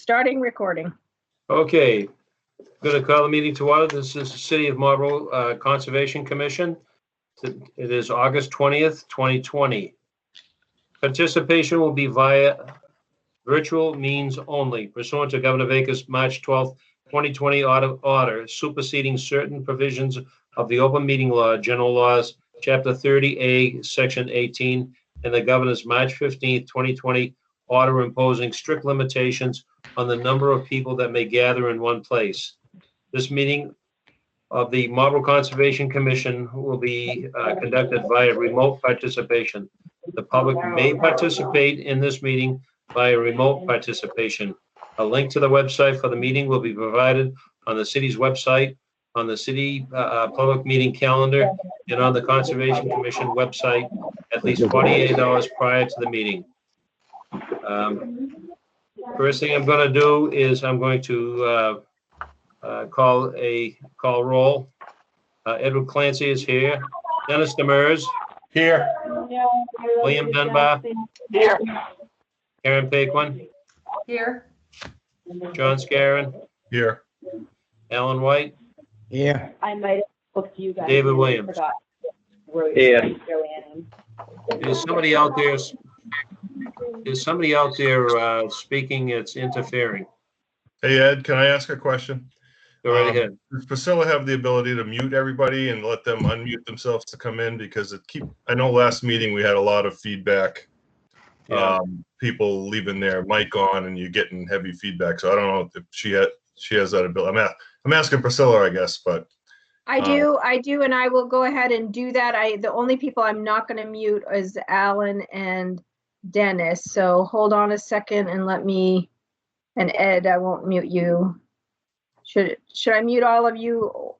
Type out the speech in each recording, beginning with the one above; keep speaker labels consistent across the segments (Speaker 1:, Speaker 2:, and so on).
Speaker 1: Starting recording.
Speaker 2: Okay, going to call the meeting to order. This is the City of Marlborough Conservation Commission. It is August 20th, 2020. Participation will be via virtual means only pursuant to Governor Baker's March 12th, 2020 order superseding certain provisions of the Open Meeting Law, General Laws, Chapter 30A, Section 18, and the Governor's March 15th, 2020 order imposing strict limitations on the number of people that may gather in one place. This meeting of the Marlborough Conservation Commission will be conducted via remote participation. The public may participate in this meeting via remote participation. A link to the website for the meeting will be provided on the city's website, on the city public meeting calendar, and on the Conservation Commission website at least 48 hours prior to the meeting. First thing I'm going to do is I'm going to call roll. Edward Clancy is here. Dennis Demers.
Speaker 3: Here.
Speaker 2: William Dunbar.
Speaker 3: Here.
Speaker 2: Karen Paquin.
Speaker 1: Here.
Speaker 2: John Scarron.
Speaker 3: Here.
Speaker 2: Alan White.
Speaker 4: Here.
Speaker 5: I might have booked you guys.
Speaker 2: David Williams.
Speaker 5: Yeah.
Speaker 2: There's somebody out there. There's somebody out there speaking. It's interfering.
Speaker 3: Hey, Ed, can I ask a question?
Speaker 2: Go right ahead.
Speaker 3: Does Priscilla have the ability to mute everybody and let them unmute themselves to come in? Because I know last meeting we had a lot of feedback.
Speaker 2: Yeah.
Speaker 3: People leaving their mic on and you're getting heavy feedback. So I don't know if she has that ability. I'm asking Priscilla, I guess, but.
Speaker 1: I do, and I will go ahead and do that. The only people I'm not going to mute is Alan and Dennis. So hold on a second and and Ed, I won't mute you. Should I mute all of you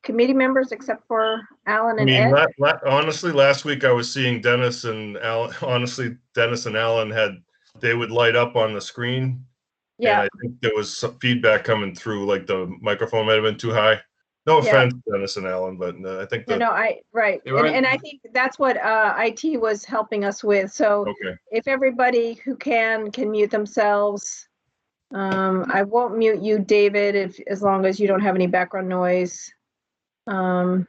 Speaker 1: committee members except for Alan and Ed?
Speaker 3: Honestly, last week I was seeing Dennis and Alan. Honestly, Dennis and Alan they would light up on the screen.
Speaker 1: Yeah.
Speaker 3: And I think there was some feedback coming through, like the microphone might have been too high. No offense, Dennis and Alan, but I think that.
Speaker 1: Right. And I think that's what IT was helping us with. So
Speaker 3: okay.
Speaker 1: If everybody who can mute themselves, I won't mute you, David, as long as you don't have any background noise. And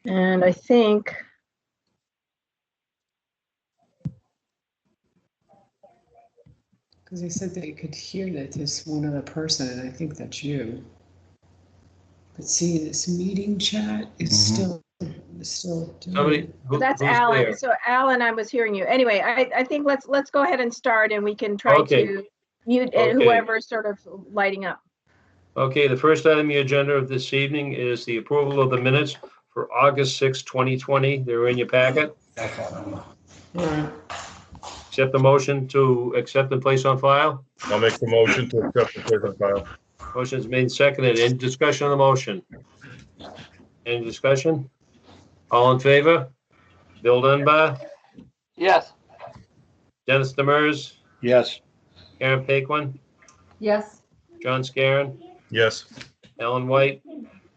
Speaker 1: I think.
Speaker 6: Because they said they could hear that there's one other person, and I think that's you. But see, this meeting chat is still
Speaker 2: Somebody.
Speaker 1: That's
Speaker 2: who's
Speaker 1: Alan.
Speaker 2: there?
Speaker 1: So Alan, I was hearing you. Anyway, I think let's go ahead and start, and we can try to mute whoever's sort of lighting up.
Speaker 2: Okay, the first item on the agenda of this evening is the approval of the minutes for August 6, 2020. They're in your packet.
Speaker 6: All right.
Speaker 2: Accept the motion to accept and place on file.
Speaker 3: I'll make the motion to accept the place on file.
Speaker 2: Motion is made and seconded. Any discussion on the motion? Any discussion? All in favor? Bill Dunbar?
Speaker 5: Yes.
Speaker 2: Dennis Demers?
Speaker 4: Yes.
Speaker 2: Karen Paquin?
Speaker 1: Yes.
Speaker 2: John Scarron?
Speaker 3: Yes.
Speaker 2: Alan White?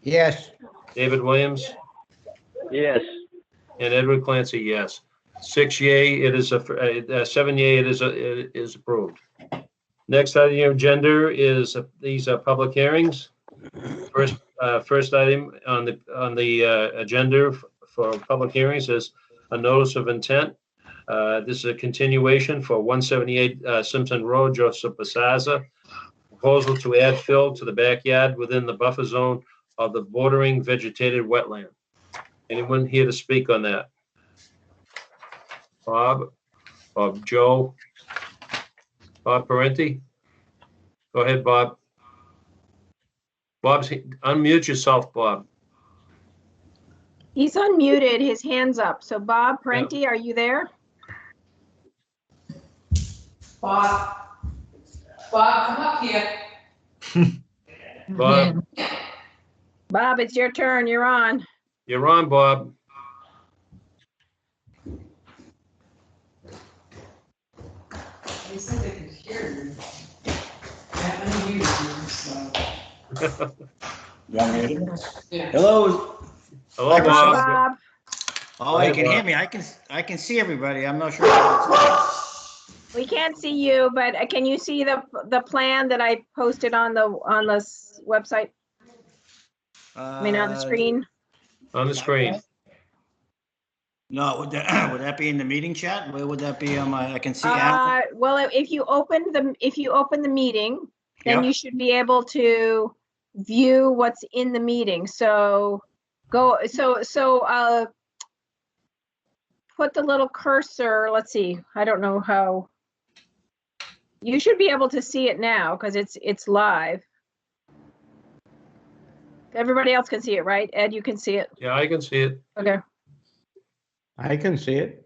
Speaker 4: Yes.
Speaker 2: David Williams?
Speaker 5: Yes.
Speaker 2: And Edward Clancy, yes. 6 yea, it is 7 yea, it is approved. Next item on your agenda is these are public hearings. First item on the agenda for public hearings is a notice of intent. This is a continuation for 178 Simpson Road, Joseph Basaza. Proposal to add fill to the backyard within the buffer zone of the bordering vegetated wetland. Anyone here to speak on that? Bob, Joe, Bob Parenti? Go ahead, Bob. Unmute yourself, Bob.
Speaker 1: He's unmuted, his hand's up. So Bob Parenti, Are you there?
Speaker 7: Bob, come up here.
Speaker 1: Bob, it's your turn. You're on.
Speaker 2: You're on, Bob.
Speaker 6: They said they could hear you. I haven't muted you, so.
Speaker 7: Yeah.
Speaker 4: Hello.
Speaker 2: Hello, Bob.
Speaker 1: Bob.
Speaker 4: Oh, you can hear me. I can see everybody. I'm not sure.
Speaker 1: We can't can't see you, but can you see the plan that I posted on the website? I mean, on the screen?
Speaker 2: On the screen.
Speaker 4: No, would that be in the meeting chat? Where would that be on my, I can see Alan?
Speaker 1: Well, if you open the meeting, then
Speaker 4: Yeah.
Speaker 1: you should be able to view what's in the meeting. So put the little cursor, let's see, I don't know how. You should be able to see it now because it's live. Everybody else can see it, right? Ed, you can see it?
Speaker 2: Yeah, I can see it.
Speaker 1: Okay.
Speaker 4: I can see it.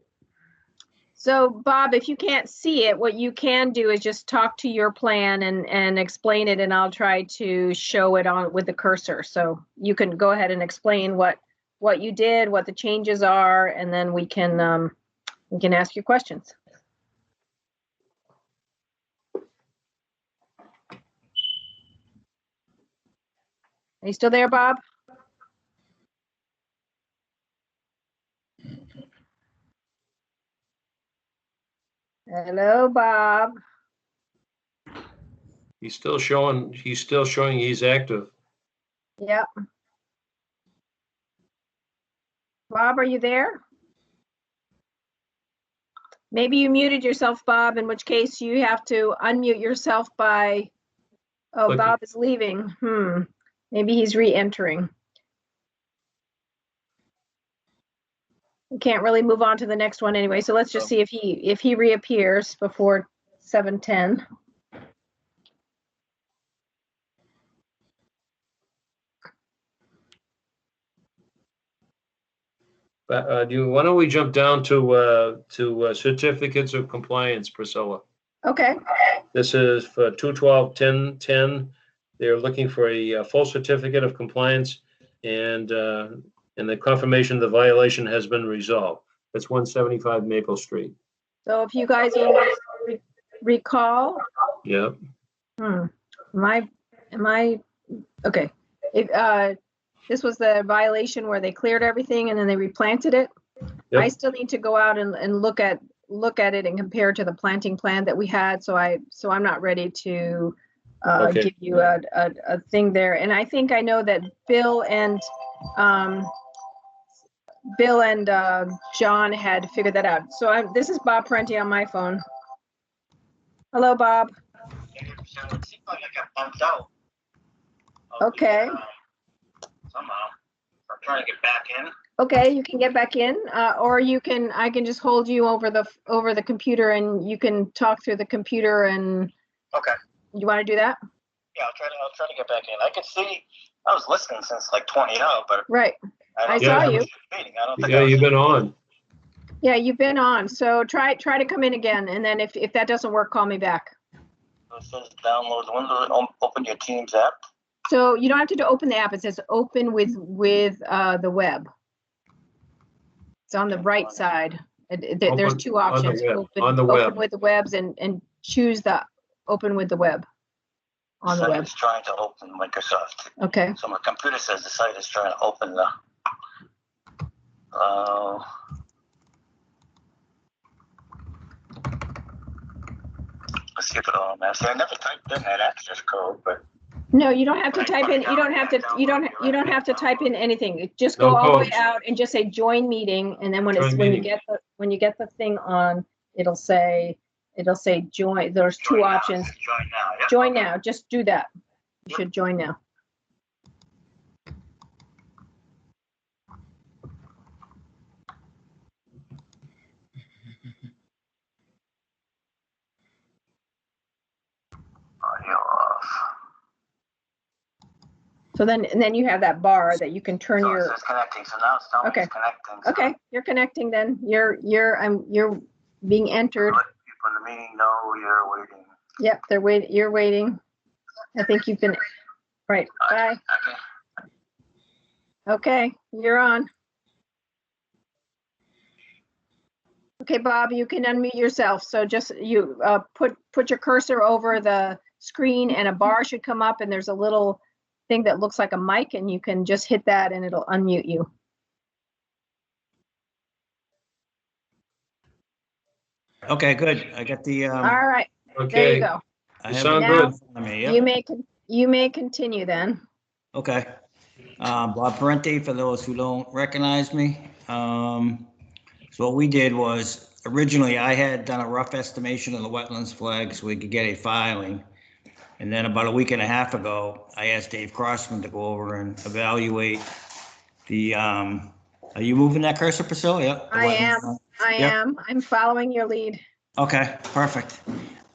Speaker 1: So Bob, if you can't see it, what you can do is just talk to your plan and explain it, and I'll try to show it on with the cursor. So you can go ahead and explain what you did, what the changes are, and then we can ask you questions. Are you still there, Bob? Hello, Bob.
Speaker 2: He's still showing he's active.
Speaker 1: Yep. Bob, are you there? Maybe you muted yourself, Bob, in which case you have to unmute yourself by, oh,
Speaker 2: Clicking.
Speaker 1: Bob is leaving. Maybe he's re-entering. We can't really move on to the next one anyway, so let's just see if he reappears before 7:10.
Speaker 2: Why don't we jump down to certificates of compliance, Priscilla?
Speaker 1: Okay.
Speaker 2: This is for 2/12/10/10. They're looking for a full certificate of compliance, and the confirmation the violation has been resolved. That's 175 Maple Street.
Speaker 1: So if you guys will recall,
Speaker 2: Yeah.
Speaker 1: am I okay? If this was the violation where they cleared everything and then they replanted it.
Speaker 2: Yep.
Speaker 1: I still need to go out and look at it and compare to the planting plan that we had. So I'm not ready to
Speaker 2: Okay.
Speaker 1: give you a thing there. And I think I know that Bill and John had figured that out. So this is Bob Parenti on my phone. Hello, Bob. Okay.
Speaker 8: Somehow. I'm trying to get back in.
Speaker 1: Okay, you can get back in, or I can just hold you over the computer and you can talk through the computer. And
Speaker 8: Okay.
Speaker 1: you want to do that?
Speaker 8: Yeah, I'll try to get back in. I could see I was listening since like 20 out, but
Speaker 1: Right. I
Speaker 2: Yeah.
Speaker 1: saw you.
Speaker 8: I don't think
Speaker 2: Yeah, you've been on.
Speaker 1: Yeah, you've been on. So try to come in again, and then if that doesn't work, call me back.
Speaker 8: It says download the window, open your Teams app.
Speaker 1: So you don't have to open the app. It says open with the web. It's on the right side. There's two options.
Speaker 2: On the web.
Speaker 1: Open with the webs and choose the open with the web on the web.
Speaker 8: It's trying to open Microsoft.
Speaker 1: Okay.
Speaker 8: So my computer says the site is trying to open the. Let's see if it automatically. I never typed in that access code, but.
Speaker 1: No, you don't have to type in. You don't have to type in anything. Just go
Speaker 2: No
Speaker 1: all the way
Speaker 2: codes.
Speaker 1: out and just say join meeting, and then when
Speaker 2: Join
Speaker 1: you get the thing on, it'll say join. There's two options.
Speaker 8: Join now. Yeah.
Speaker 1: Join now. Just do that. You should join now.
Speaker 8: Audio off.
Speaker 1: So then you have that bar that you can turn
Speaker 8: So it
Speaker 1: your.
Speaker 8: says connecting. So now it's telling me
Speaker 1: Okay.
Speaker 8: it's connecting. So
Speaker 1: Okay, you're connecting. Then you're being entered.
Speaker 8: let people in the meeting know you're waiting.
Speaker 1: Yep, they're waiting. You're waiting. I think you've been right. Bye.
Speaker 8: Okay.
Speaker 1: Okay, you're on. Okay, Bob, you can unmute yourself. So just you put your cursor over the screen and a bar should come up and there's a little thing that looks like a mic and you can just hit that and it'll unmute you.
Speaker 4: Okay, good. I got the,
Speaker 1: All right, there
Speaker 2: Okay,
Speaker 1: you go.
Speaker 4: I
Speaker 2: you
Speaker 4: have
Speaker 2: sound
Speaker 4: it
Speaker 2: good.
Speaker 4: in front of me,
Speaker 1: You
Speaker 4: yep.
Speaker 1: may, you may continue then.
Speaker 4: Okay. Bob Parenti, for those who don't recognize me. So what we did was, originally I had done a rough estimation of the wetlands flag so we could get a filing. And then about a week and a half ago, I asked Dave Crossman to go over and evaluate the, are you moving that cursor, Priscilla? Yep. the
Speaker 1: I
Speaker 4: wetlands
Speaker 1: am,
Speaker 4: flag.
Speaker 1: I
Speaker 4: Yep.
Speaker 1: am. I'm following your lead.
Speaker 4: Okay, perfect.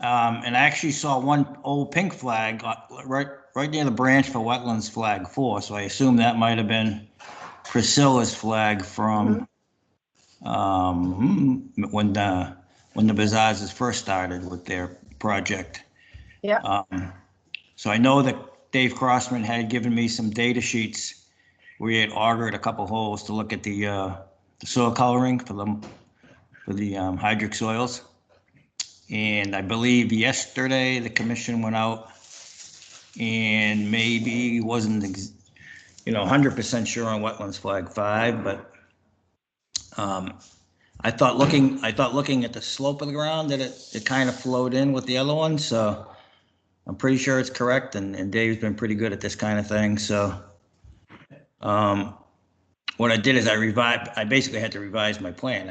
Speaker 4: And I actually saw one old pink flag right near the branch for Wetlands Flag 4, so I assume that might have been Priscilla's flag from when the Bazaars first started with their project.
Speaker 1: Yeah.
Speaker 4: So I know that Dave Crossman had given me some data sheets where he had augured a couple holes to look at the soil coloring for the hydric soils. And I believe yesterday the commission went out and maybe wasn't, 100% sure on wetlands flag 5, but I thought looking at the slope of the ground that it kind of flowed in with the other one. So I'm pretty sure it's correct. And Dave's been pretty good at this kind of thing. So what I did is I basically had to revise my plan.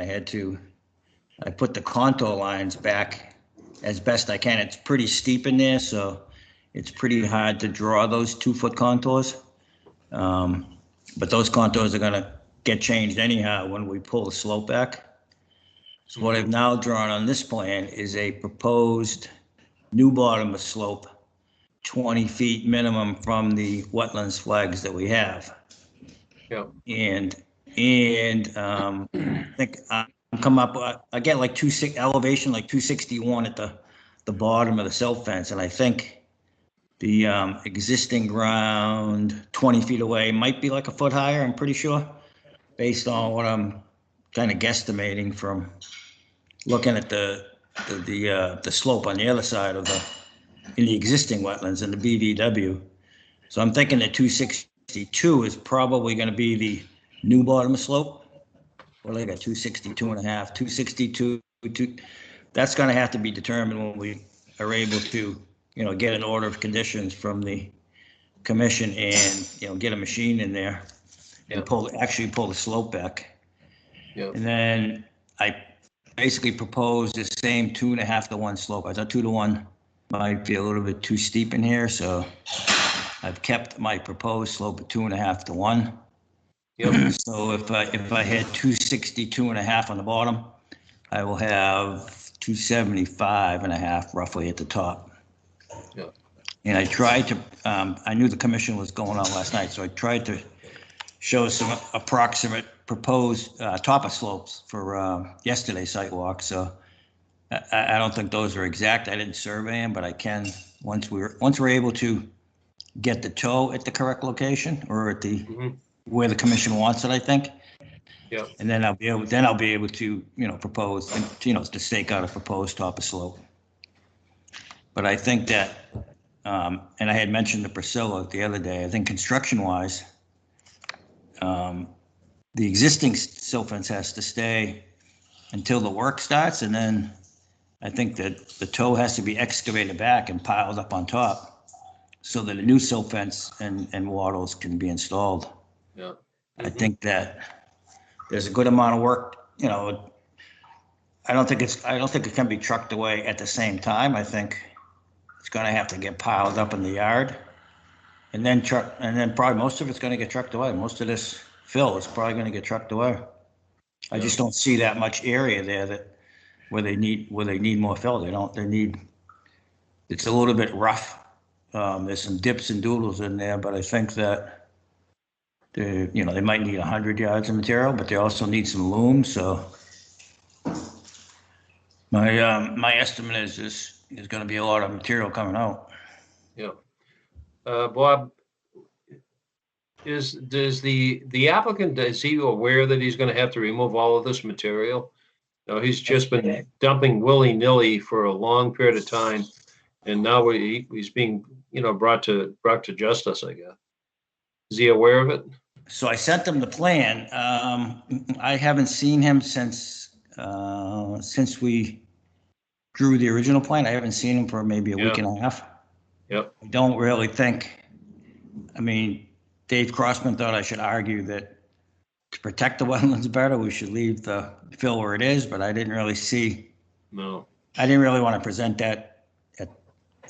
Speaker 4: I put the contour lines back as best I can. It's pretty steep in there, so it's pretty hard to draw those 2-foot contours. But those contours are gonna get changed anyhow when we pull the slope back. So what I've now drawn on this plan is a proposed new bottom of slope, 20 feet minimum from the wetlands flags that we have.
Speaker 2: Yeah.
Speaker 4: And I think come up, I get like elevation, like 261 at the bottom of the silt fence. And I think the existing ground 20 feet away might be like a foot higher, I'm pretty sure, based on what I'm kind of guesstimating from looking at the slope on the other side of in the existing wetlands in the BVW. So I'm thinking that 262 is probably going to be the new bottom slope. Well, they got 262 and a half, 262, that's going to have to be determined when we are able to, get an order of conditions from the commission and, get a machine in there and actually pull the slope back.
Speaker 2: Yeah.
Speaker 4: And then I basically proposed the same 2.5 to 1 slope. I thought 2 to 1 might be a little bit too steep in here, so I've kept my proposed slope at 2.5 to 1.
Speaker 2: Yep.
Speaker 4: So if I had 262 and a half on the bottom, I will have 275 and a half roughly at the top.
Speaker 2: Yeah.
Speaker 4: And I tried to, I knew the commission was going on last night, so I tried to show some approximate proposed top of slopes for yesterday's site walk. So I don't think those are exact. I didn't survey them, but I can once we're able to get the toe at the correct location or at the where the commission wants it, I think.
Speaker 2: Yeah.
Speaker 4: And then I'll be able to, propose, to stake out a proposed top of slope. But I think that, and I had mentioned to Priscilla the other day, I think construction-wise, the existing silt fence has to stay until the work starts, and then I think that the toe has to be excavated back and piled up on top so that a new silt fence and wattles can be installed.
Speaker 2: Yeah.
Speaker 4: I think that there's a good amount of work, I don't think it can be trucked away at the same time. I think it's going to have to get piled up in the yard and then probably most of it's going to get trucked away. Most of this fill is probably going to get trucked away. I just don't see that much area there where they need more fill. It's a little bit rough. There's some dips and doodles in there, but I think that they might need 100 yards of material, but they also need some loom. So my estimate is there's going to be a lot of material coming out.
Speaker 2: Yeah. Bob, does the applicant, is he aware that he's going to have to remove all of this material? No, he's just been dumping willy-nilly for a long period of time, and now he's being, brought to justice, I guess. Is he aware of it?
Speaker 4: So I sent him the plan. I haven't seen him since we drew the original plan. I haven't seen him for maybe a week and a half.
Speaker 2: Yep.
Speaker 4: I don't really think, I mean, Dave Crossman thought I should argue that to protect the wetlands better, we should leave the fill where it is, but I didn't really see,
Speaker 2: No.
Speaker 4: I didn't really want to present that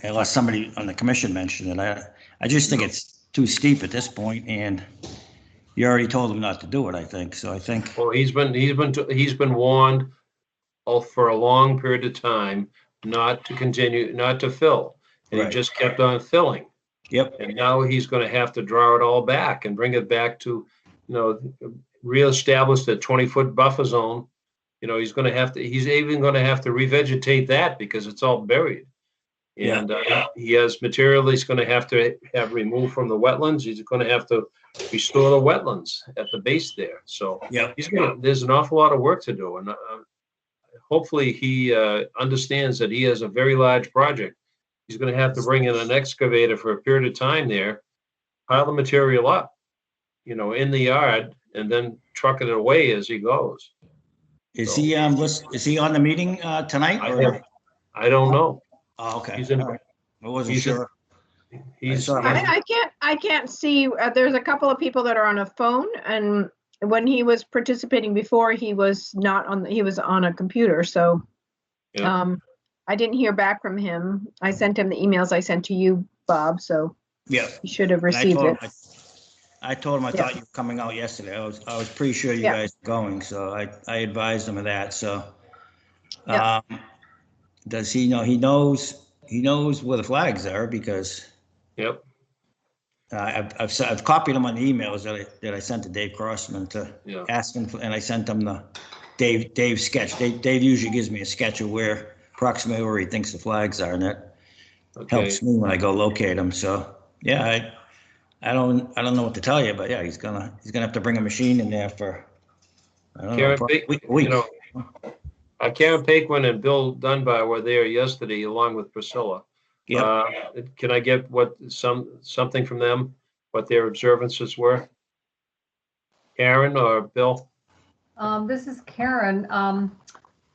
Speaker 4: unless somebody on the commission mentioned it. I just think it's too steep at this point, and you already told him not to do it, I think. So I think.
Speaker 2: Well, he's been warned for a long period of time not to continue, not to fill. And
Speaker 4: Right.
Speaker 2: he just kept on filling.
Speaker 4: Yep.
Speaker 2: And now he's going to have to draw it all back and bring it back to, reestablish the 20-foot buffer zone. He's even going to have to revegetate that because it's all buried. And he has material he's going to have removed from the wetlands. He's going to have to restore the wetlands at the base there. So there's an awful lot of work to do. And hopefully he understands that he has a very large project. He's going to have to bring in an excavator for a period of time there, pile the material up, in the yard, and then truck it away as he goes.
Speaker 4: Is he on the meeting tonight?
Speaker 2: I don't know.
Speaker 4: Oh, okay. I wasn't
Speaker 2: he's
Speaker 4: sure.
Speaker 1: I can't see. There's a couple of people that are on a phone, and when he was participating before, he was not on. He was on a computer, so I didn't hear back from him. I sent him the emails I sent to you, Bob. So he should have received it.
Speaker 4: I told him I thought you were coming out yesterday. I was pretty sure you guys were going, so I advised him of that. So, does he know? He knows where the flags are because. Yep. I've copied him on the emails that I sent to Dave Crossman to ask him, and I sent him the Dave sketch. Dave usually gives me a sketch of approximately where he thinks the flags are, and that helps me when I go locate them. So I don't know what to tell you, but he's gonna have to bring a machine in there for
Speaker 2: Karen Paquin and Bill Dunbar were there yesterday along with Priscilla.
Speaker 4: Yeah.
Speaker 2: Can I get something from them, what their observances were? Karen or Bill?
Speaker 9: This is Karen.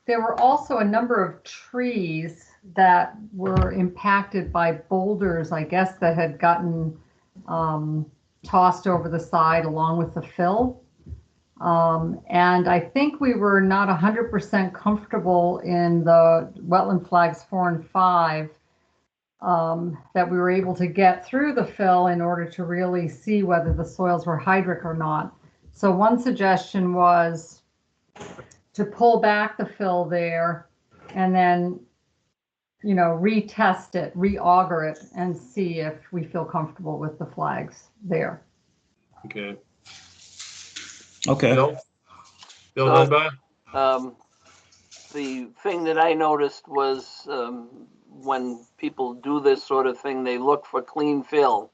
Speaker 9: There were also a number of trees that were impacted by boulders, I guess, that had gotten tossed over the side along with the fill. And I think we were not 100% comfortable in the wetland flags 4 and 5 that we were able to get through the fill in order to really see whether the soils were hydric or not. So one suggestion was to pull back the fill there and then, retest it, re-auger it, and see if we feel comfortable with the flags there.
Speaker 2: Okay.
Speaker 4: Okay.
Speaker 2: Bill Dunbar?
Speaker 5: The thing that I noticed was when people do this sort of thing, they look for clean fill.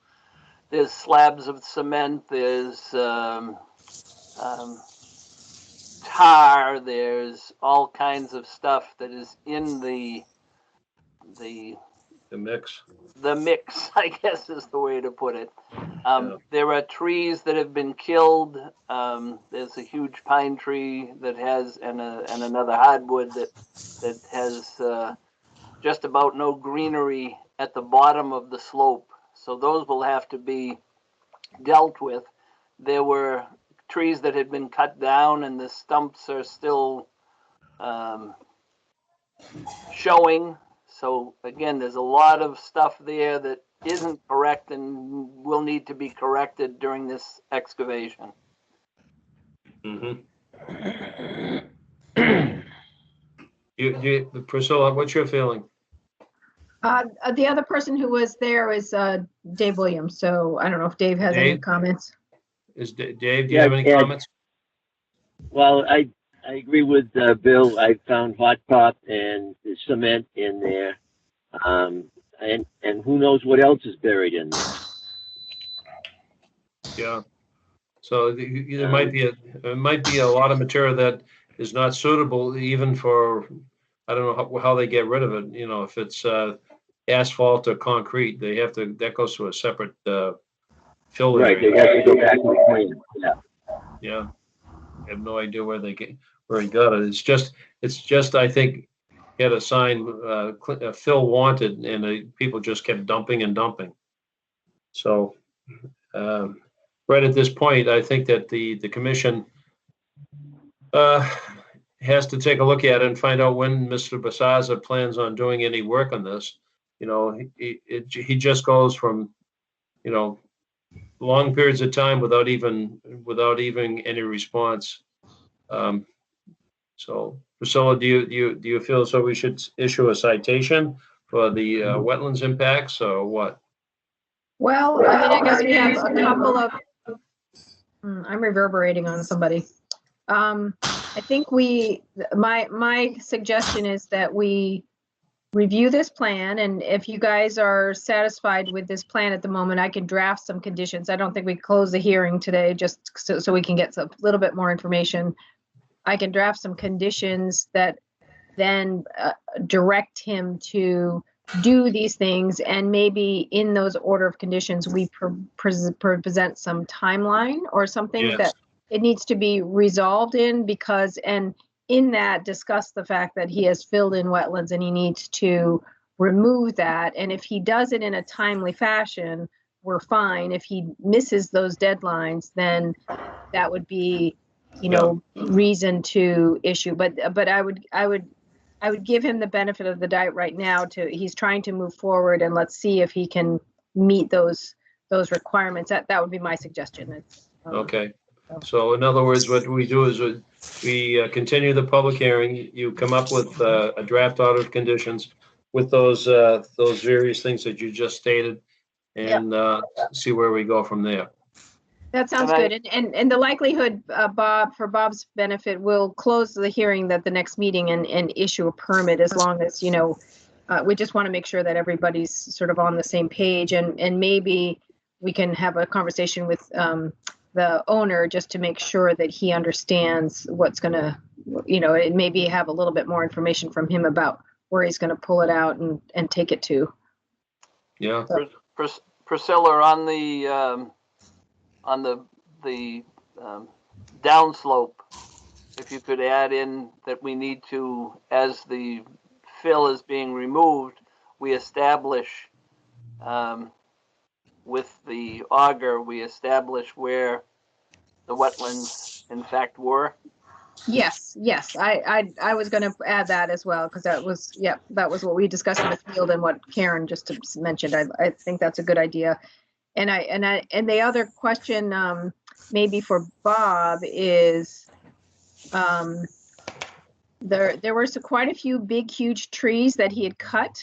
Speaker 5: There's slabs of cement, there's tar, there's all kinds of stuff that is in the
Speaker 2: mix.
Speaker 5: The mix, I guess, is the way to put it. There are trees that have been killed. There's a huge pine tree that has, and another hardwood that has just about no greenery at the bottom of the slope. So those will have to be dealt with. There were trees that had been cut down, and the stumps are still showing. So again, there's a lot of stuff there that isn't correct and will need to be corrected during this excavation.
Speaker 2: Priscilla, what's your feeling?
Speaker 1: The other person who was there is Dave Williams. So I don't know if Dave has any comments.
Speaker 2: Dave, do you have any comments?
Speaker 10: Well, I agree with Bill. I found hot top and cement in there, and who knows what else is buried in there.
Speaker 2: Yeah. So there might be a lot of material that is not suitable even for, I don't know how they get rid of it. If it's asphalt or concrete, that goes to a separate fill area.
Speaker 10: Right, they have to go back and clean.
Speaker 2: Yeah. I have no idea where he got it. It's just I think had a sign, Phil wanted, and people just kept dumping and dumping. So, right at this point, I think that the commission has to take a look at it and find out when Mr. Basaza plans on doing any work on this. You know, he just goes from, you know, long periods of time without even any response. So Priscilla, do you feel so we should issue a citation for the wetlands impacts or what?
Speaker 1: Well, I mean, I guess we have a couple of, I'm reverberating on somebody. I think my suggestion is that we review this plan, and if you guys are satisfied with this plan at the moment, I can draft some conditions. I don't think we close the hearing today, just so we can get a little bit more information. I can draft some conditions that then direct him to do these things, and maybe in those order of conditions, we present some timeline or something
Speaker 2: Yes.
Speaker 1: that it needs to be resolved in, because, and in that, discuss the fact that he has filled in wetlands and he needs to remove that. And if he does it in a timely fashion, we're fine. If he misses those deadlines, then that would be, you know, reason to issue. But I would give him the benefit of the doubt right now. He's trying to move forward, and let's see if he can meet those requirements. That would be my suggestion.
Speaker 2: Okay. So in other words, what we do is we continue the public hearing. You come up with a draft order of conditions with those various things that you just stated, and see where we go from there.
Speaker 1: That sounds good. And the likelihood, Bob, for Bob's benefit, we'll close the hearing at the next meeting and issue a permit, as long as, you know, we just want to make sure that everybody's sort of on the same page, and maybe we can have a conversation with the owner just to make sure that he understands what's going to, you know, and maybe have a little bit more information from him about where he's going to pull it out and take it to.
Speaker 2: Yeah.
Speaker 5: Priscilla, on the downslope, if you could add in that we need to, as the fill is being removed, we establish with the auger, we establish where the wetlands in fact were.
Speaker 1: Yes, I was going to add that as well, because that was what we discussed in the field and what Karen just mentioned. I think that's a good idea. And the other question, maybe for Bob, is there were quite a few big, huge trees that he had cut.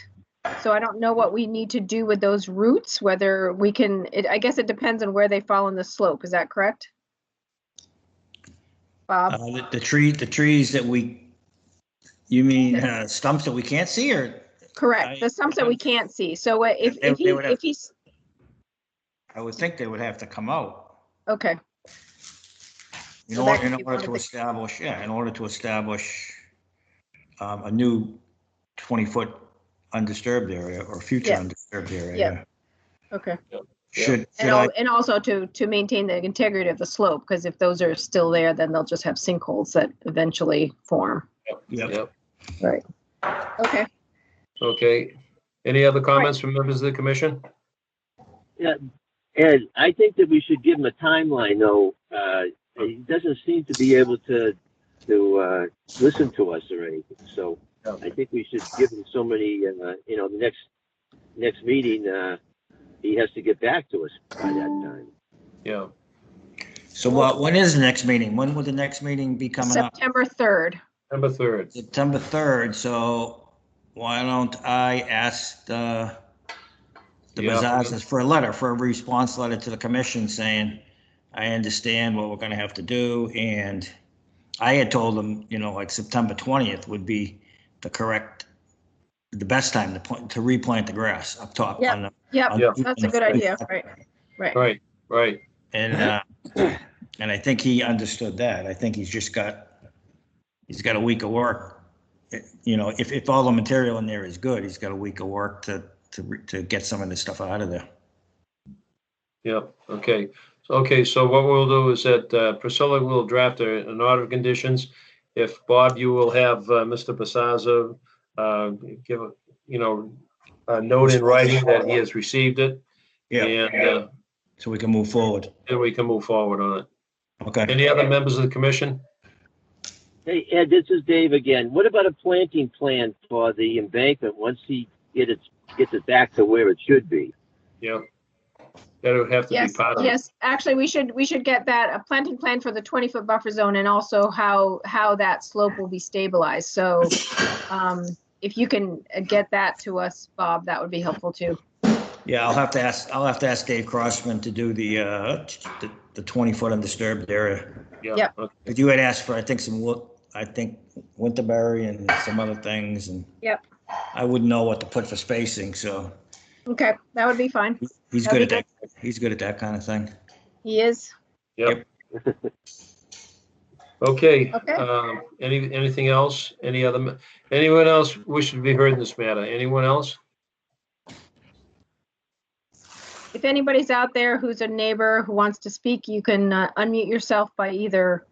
Speaker 1: So I don't know what we need to do with those roots, whether we can, I guess it depends on where they fall on the slope. Is that correct, Bob?
Speaker 4: The trees that you mean stumps that we can't see, or?
Speaker 1: Correct, the stumps that we can't see. So if he's,
Speaker 4: I would think they would have to come out.
Speaker 1: Okay.
Speaker 4: In order to establish a new 20-foot undisturbed area or future undisturbed area.
Speaker 1: Yeah. Okay.
Speaker 4: Should
Speaker 1: and also to maintain the integrity of the slope, because if those are still there, then they'll just have sinkholes that eventually form.
Speaker 2: Yep.
Speaker 1: Right. Okay.
Speaker 2: Okay. Any other comments from members of the commission?
Speaker 10: Yeah, Ed, I think that we should give him a timeline, though. He doesn't seem to be able to listen to us or anything. So I think we should give him so many, the next meeting, he has to get back to us by that time.
Speaker 2: Yeah.
Speaker 4: So when is the next meeting? When would the next meeting be coming up?
Speaker 1: September 3rd.
Speaker 2: September 3rd.
Speaker 4: September 3rd. So why don't I ask the Bazazas for a response letter to the commission saying, I understand what we're going to have to do. And I had told them, like September 20th would be the best time to replant the grass up top.
Speaker 1: Yeah. That's a good idea.
Speaker 2: Right.
Speaker 4: And I think he understood that. I think he's got a week of work. If all the material in there is good, he's got a week of work to get some of this stuff out of there.
Speaker 2: Yep. Okay. So what we'll do is that Priscilla will draft an order of conditions. If Bob, you will have Mr. Basaza give a note in writing that he has received it.
Speaker 4: Yeah,
Speaker 2: And
Speaker 4: so we can move forward.
Speaker 2: then we can move forward on it.
Speaker 4: Okay.
Speaker 2: Any other members of the commission?
Speaker 10: Hey, Ed, this is Dave again. What about a planting plan for the embankment once he gets it back to where it should be?
Speaker 2: Yeah. That would have to be
Speaker 1: Yes,
Speaker 2: part of it.
Speaker 1: yes, actually, we should get that, a planting plan for the 20-foot buffer zone, and also how that slope will be stabilized. So if you can get that to us, Bob, that would be helpful too.
Speaker 4: Yeah, I'll have to ask Dave Crossman to do the 20-foot undisturbed area.
Speaker 2: Yeah.
Speaker 1: Yep.
Speaker 2: Okay.
Speaker 4: But you had asked for, I think Winterberry and some other things, and
Speaker 1: Yep.
Speaker 4: I wouldn't know what to put for spacing, so
Speaker 1: Okay, that would be fine.
Speaker 4: he's
Speaker 1: That'd
Speaker 4: good at
Speaker 1: be
Speaker 4: that. He's good at that kind of thing.
Speaker 1: He is.
Speaker 2: Yep. Okay.
Speaker 1: Okay.
Speaker 2: Anything else? Anyone else wishing to be heard in this matter? Anyone else?
Speaker 1: If anybody's out there who's a neighbor who wants to speak, you can unmute yourself by either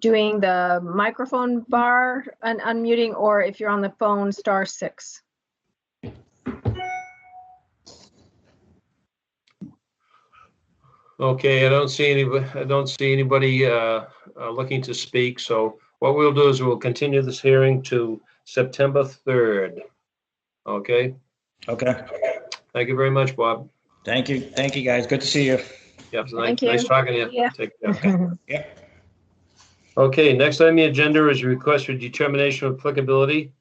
Speaker 1: doing the microphone bar and unmuting, or if you're on the phone, *6.
Speaker 2: Okay, I don't see anybody looking to speak. So what we'll do is we'll continue this hearing to September 3rd. Okay.
Speaker 4: Okay.
Speaker 2: Thank you very much, Bob.
Speaker 4: Thank you, guys. Good to see you.
Speaker 2: Yep.
Speaker 1: Thank you.
Speaker 2: Nice talking to you.
Speaker 1: Yeah.
Speaker 2: Take care.
Speaker 4: Yeah.
Speaker 2: Okay, next on the agenda is a request for determination of applicability.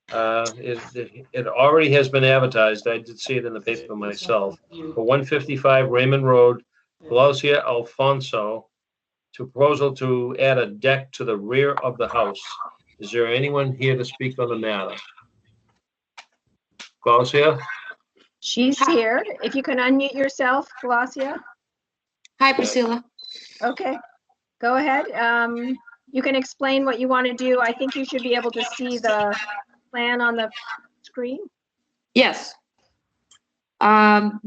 Speaker 2: It already has been advertised. I did see it in the paper myself. For 155 Raymond Road, Glaucia Alfonso, to proposal to add a deck to the rear of the house. Is there anyone here to speak on the matter? Glaucia?
Speaker 1: She's here. If you can unmute yourself, Glaucia.
Speaker 11: Hi, Priscilla.
Speaker 1: Okay, go ahead. You can explain what you want to do. I think you should be able to see the plan on the screen.
Speaker 11: Yes.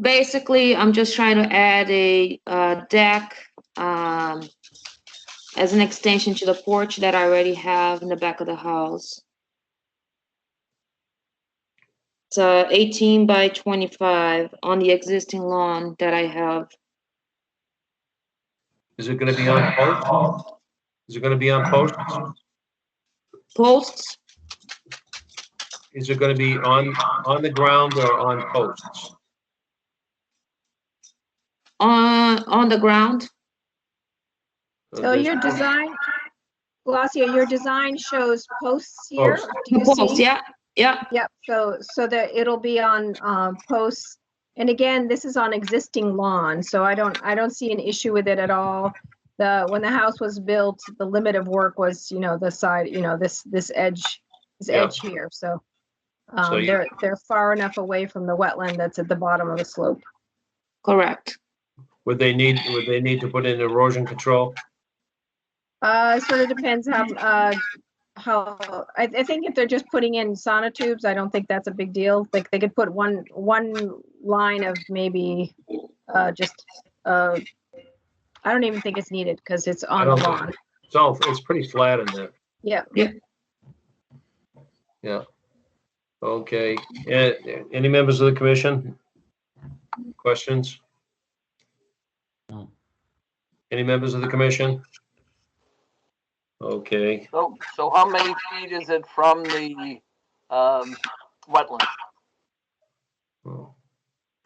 Speaker 11: Basically, I'm just trying to add a deck as an extension to the porch that I already have in the back of the house. It's 18 by 25 on the existing lawn that I have.
Speaker 2: Is it going to be on posts? Is it going to be on posts?
Speaker 11: Posts?
Speaker 2: Is it going to be on the ground or on posts?
Speaker 11: On the ground.
Speaker 1: So your design, Glaucia, your design shows posts here.
Speaker 2: Posts.
Speaker 1: Do you
Speaker 11: Posts,
Speaker 1: see?
Speaker 11: yeah. Yeah.
Speaker 1: Yep. So that it'll be on posts. And again, this is on existing lawn, so I don't see an issue with it at all. When the house was built, the limit of work was, the side, this edge, edge here. So, they're far enough away from the wetland that's at the bottom of the slope.
Speaker 11: Correct.
Speaker 2: Would they need to put in erosion control?
Speaker 1: It sort of depends how I think if they're just putting in sonotubes, I don't think that's a big deal. Like they could put one line of maybe I don't even think it's needed because it's on the lawn.
Speaker 2: It's pretty flat in there.
Speaker 1: Yeah.
Speaker 11: Yeah.
Speaker 2: Yeah. Okay. Any members of the commission? Questions?
Speaker 7: No.
Speaker 2: Any members of the commission? Okay.
Speaker 5: So how many feet is it from the wetland?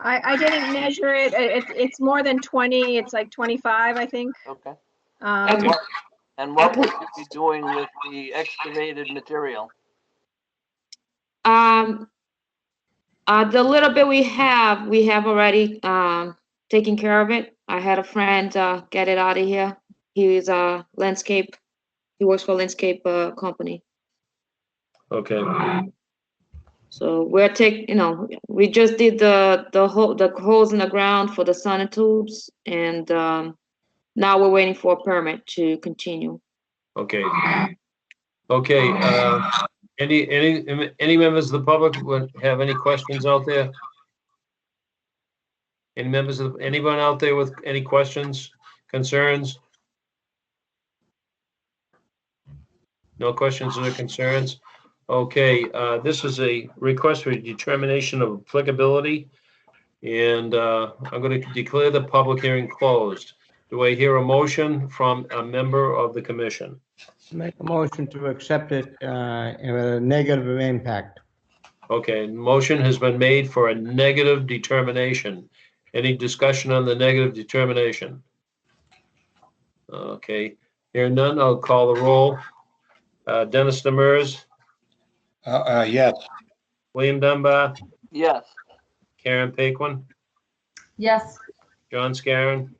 Speaker 1: I didn't measure it. It's more than 20. It's like 25, I think.
Speaker 5: Okay.
Speaker 1: Um,
Speaker 5: And what would you be doing with the excavated material?
Speaker 11: The little bit we have already taken care of it. I had a friend get it out of here. He is a landscape. He works for a landscape company.
Speaker 2: Okay.
Speaker 11: So we're we just did the holes in the ground for the sonotubes, and now we're waiting for a permit to continue.
Speaker 2: Okay. Okay. Any members of the public would have any questions out there? Anyone out there with any questions, concerns? No questions or concerns? Okay, this is a request for determination of applicability, and I'm going to declare the public hearing closed. Do I hear a motion from a member of the commission?
Speaker 7: Make a motion to accept it with a negative impact.
Speaker 2: Okay, motion has been made for a negative determination. Any discussion on the negative determination? Okay, hearing none, I'll call the roll. Dennis Demers,
Speaker 12: Yes.
Speaker 2: William Dunbar,
Speaker 5: Yes.
Speaker 2: Karen Paquin,
Speaker 9: Yes.
Speaker 2: John Scarron.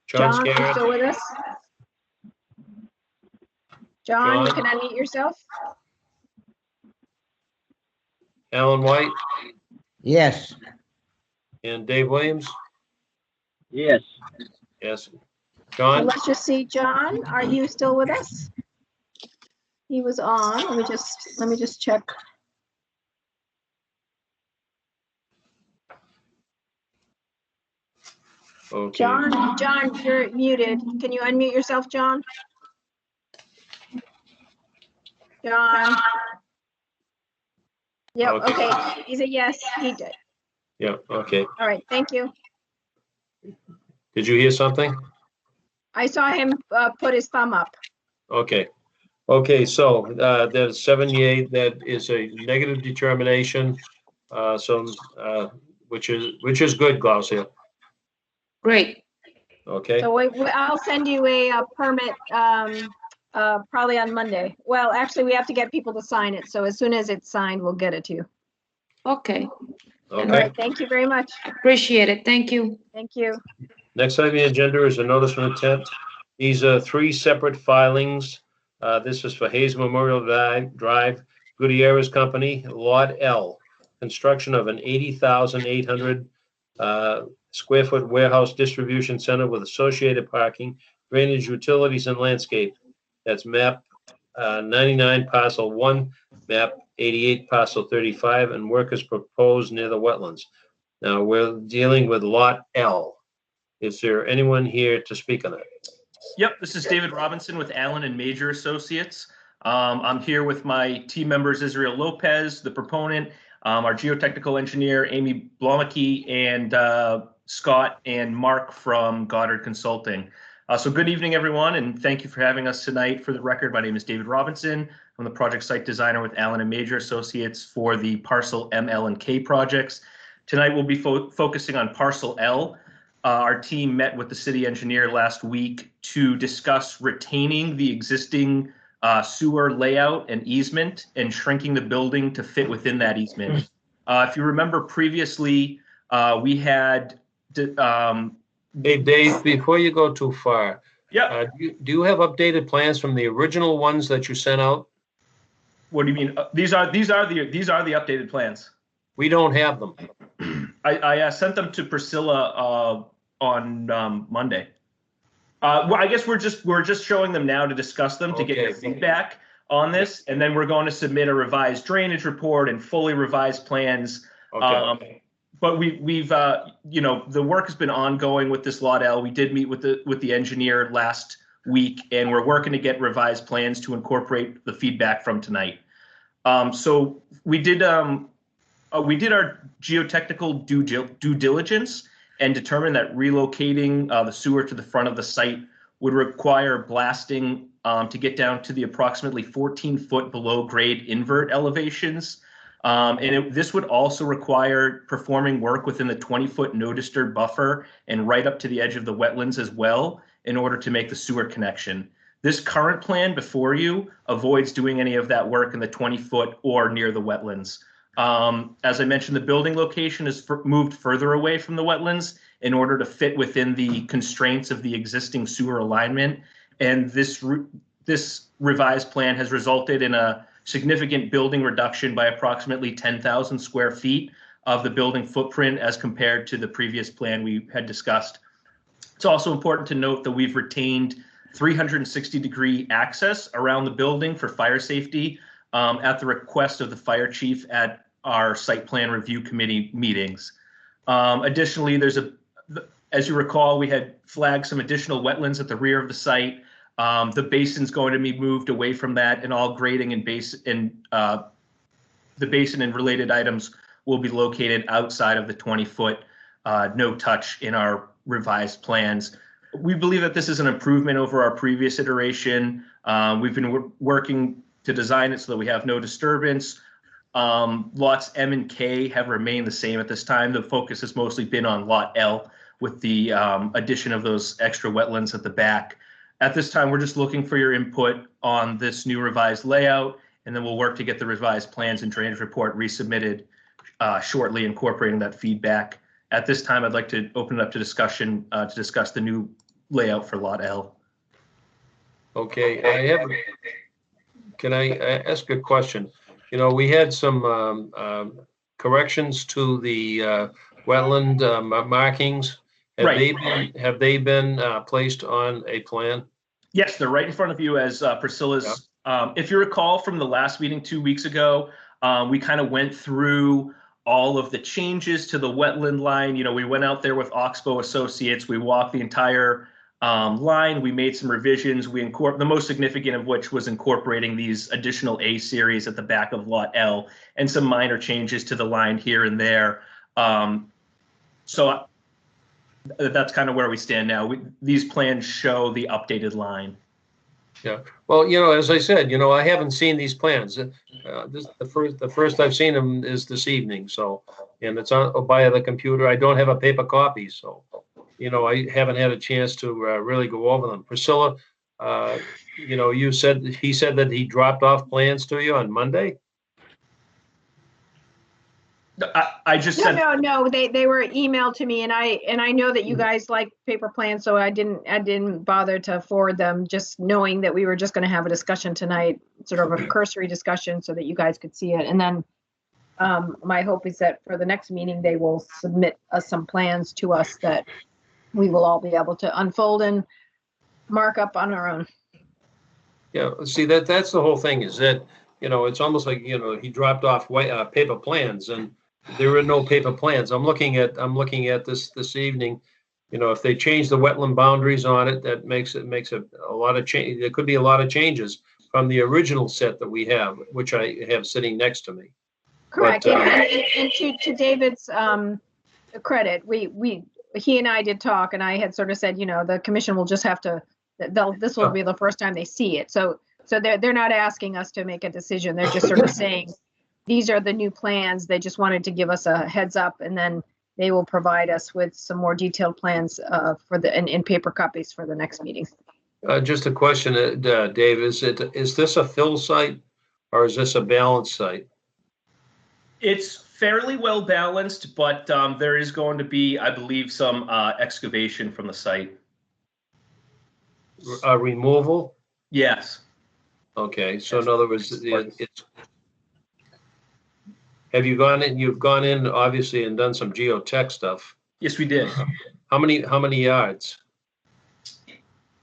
Speaker 1: John, you
Speaker 2: Scarron,
Speaker 1: still with us? John, you
Speaker 2: John?
Speaker 1: can unmute yourself.
Speaker 2: Alan White,
Speaker 7: Yes.
Speaker 2: and Dave Williams.
Speaker 10: Yes.
Speaker 2: Yes.
Speaker 1: And
Speaker 2: John?
Speaker 1: let's just see, John, are you still with us? He was on. Let me just check.
Speaker 2: Okay.
Speaker 1: John, you're muted. Can you unmute yourself, John? John? Yep,
Speaker 2: Okay.
Speaker 1: okay. He's a yes, he did.
Speaker 2: Yeah, okay.
Speaker 1: All right, thank you.
Speaker 2: Did you hear something?
Speaker 1: I saw him put his thumb up.
Speaker 2: Okay. Okay, so there's 7 yea, that is a negative determination. Which is good, Glaucia.
Speaker 11: Great.
Speaker 2: Okay,
Speaker 1: So I'll send you a permit probably on Monday. Well, actually, we have to get people to sign it. So as soon as it's signed, we'll get it to you.
Speaker 11: Okay.
Speaker 1: All
Speaker 2: okay.
Speaker 1: right, thank you very much.
Speaker 11: Appreciate it. Thank you.
Speaker 1: Thank you.
Speaker 2: Next item on the agenda is a notice of intent. These are 3 separate filings. This is for Hayes Memorial Drive, Gutierrez Company, Lot L. Construction of an 80,800 square foot warehouse distribution center with associated parking, drainage, utilities, and landscape. That's map 99 parcel 1, map 88 parcel 35, and work is proposed near the wetlands. Now, we're dealing with Lot L. Is there anyone here to speak on it?
Speaker 13: Yep, this is David Robinson with Allen and Major Associates. I'm here with my team members, Israel Lopez, the proponent, our geotechnical engineer, Amy Blomacki, and Scott and Mark from Goddard Consulting. So good evening, everyone, and thank you for having us tonight. For the record, my name is David Robinson. I'm the project site designer with Allen and Major Associates for the Parcel M, L, and K projects. Tonight, we'll be focusing on Parcel L. Our team met with the city engineer last week to discuss retaining the existing sewer layout and easement and shrinking the building to fit within that easement. If you remember previously, we had...
Speaker 2: Hey, Dave, before you go too far,
Speaker 13: yeah.
Speaker 2: Do you have updated plans from the original ones that you sent out?
Speaker 13: What do you mean? These are the updated plans.
Speaker 2: We don't have them.
Speaker 13: I sent them to Priscilla on Monday. Well, I guess we're just showing them now to discuss them, to get your feedback on this, and then we're going to submit a revised drainage report and fully revised plans.
Speaker 2: Okay.
Speaker 13: But we've the work has been ongoing with this Lot L. We did meet with the engineer last week, and we're working to get revised plans to incorporate the feedback from tonight. So we did our geotechnical due diligence and determined that relocating the sewer to the front of the site would require blasting to get down to the approximately 14-foot below grade invert elevations. This would also require performing work within the 20-foot no disturb buffer and right up to the edge of the wetlands as well in order to make the sewer connection. This current plan before you avoids doing any of that work in the 20-foot or near the wetlands. As I mentioned, the building location is moved further away from the wetlands in order to fit within the constraints of the existing sewer alignment. And this revised plan has resulted in a significant building reduction by approximately 10,000 square feet of the building footprint as compared to the previous plan we had discussed. It's also important to note that we've retained 360-degree access around the building for fire safety at the request of the fire chief at our site plan review committee meetings. Additionally, as you recall, we had flagged some additional wetlands at the rear of the site. The basin's going to be moved away from that, and all grading and the basin and related items will be located outside of the 20-foot no touch in our revised plans. We believe that this is an improvement over our previous iteration. We've been working to design it so that we have no disturbance. Lots M and K have remained the same at this time. The focus has mostly been on lot L with the addition of those extra wetlands at the back. At this time, we're just looking for your input on this new revised layout, and then we'll work to get the revised plans and drainage report resubmitted shortly, incorporating that feedback. At this time, I'd like to open it up to discussion to discuss the new layout for lot L.
Speaker 2: Okay, can I ask a question? You know, we had some corrections to the wetland markings. Have they been placed on a plan?
Speaker 13: Yes, they're right in front of you as Priscilla's. Yeah. If you recall from the last meeting 2 weeks ago, we kind of went through all of the changes to the wetland line. You know, we went out there with Oxbow Associates. We walked the entire line. We made some revisions. The most significant of which was incorporating these additional A series at the back of lot L and some minor changes to the line here and there. So that's kind of where we stand now. These plans show the updated line.
Speaker 2: Yeah. Well, you know, as I said, you know, I haven't seen these plans. The first I've seen them is this evening. So, and it's on via the computer. I don't have a paper copy, so you know, I haven't had a chance to really go over them. Priscilla, you know, he said that he dropped off plans to you on Monday.
Speaker 13: I just said
Speaker 1: no. They were emailed to me, and I know that you guys like paper plans, so I didn't bother to forward them, just knowing that we were just going to have a discussion tonight, sort of a cursory discussion, so that you guys could see it. And then my hope is that for the next meeting they will submit some plans to us that we will all be able to unfold and mark up on our own.
Speaker 2: Yeah, see, that's the whole thing, is that, you know, it's almost like, you know, he dropped off paper plans, and there are no paper plans. I'm looking at this evening. You know, if they change the wetland boundaries on it, that makes a lot of change. There could be a lot of changes from the original set that we have, which I have sitting next to me.
Speaker 1: Correct. But, and to David's credit, he and I did talk, and I had sort of said, you know, the commission will just have to. This will be the first time they see it. So they're not asking us to make a decision. They're just sort of saying, these are the new plans. They just wanted to give us a heads up, and then they will provide us with some more detailed plans in paper copies for the next meeting.
Speaker 2: Just a question, Dave, is this a fill site or is this a balanced site?
Speaker 13: It's fairly well balanced, but there is going to be, I believe, some excavation from the site.
Speaker 2: Removal?
Speaker 13: Yes.
Speaker 2: Okay, so in other words, it's. Have you gone in? You've gone in obviously and done some geotech stuff.
Speaker 13: Yes, we did.
Speaker 2: How many yards?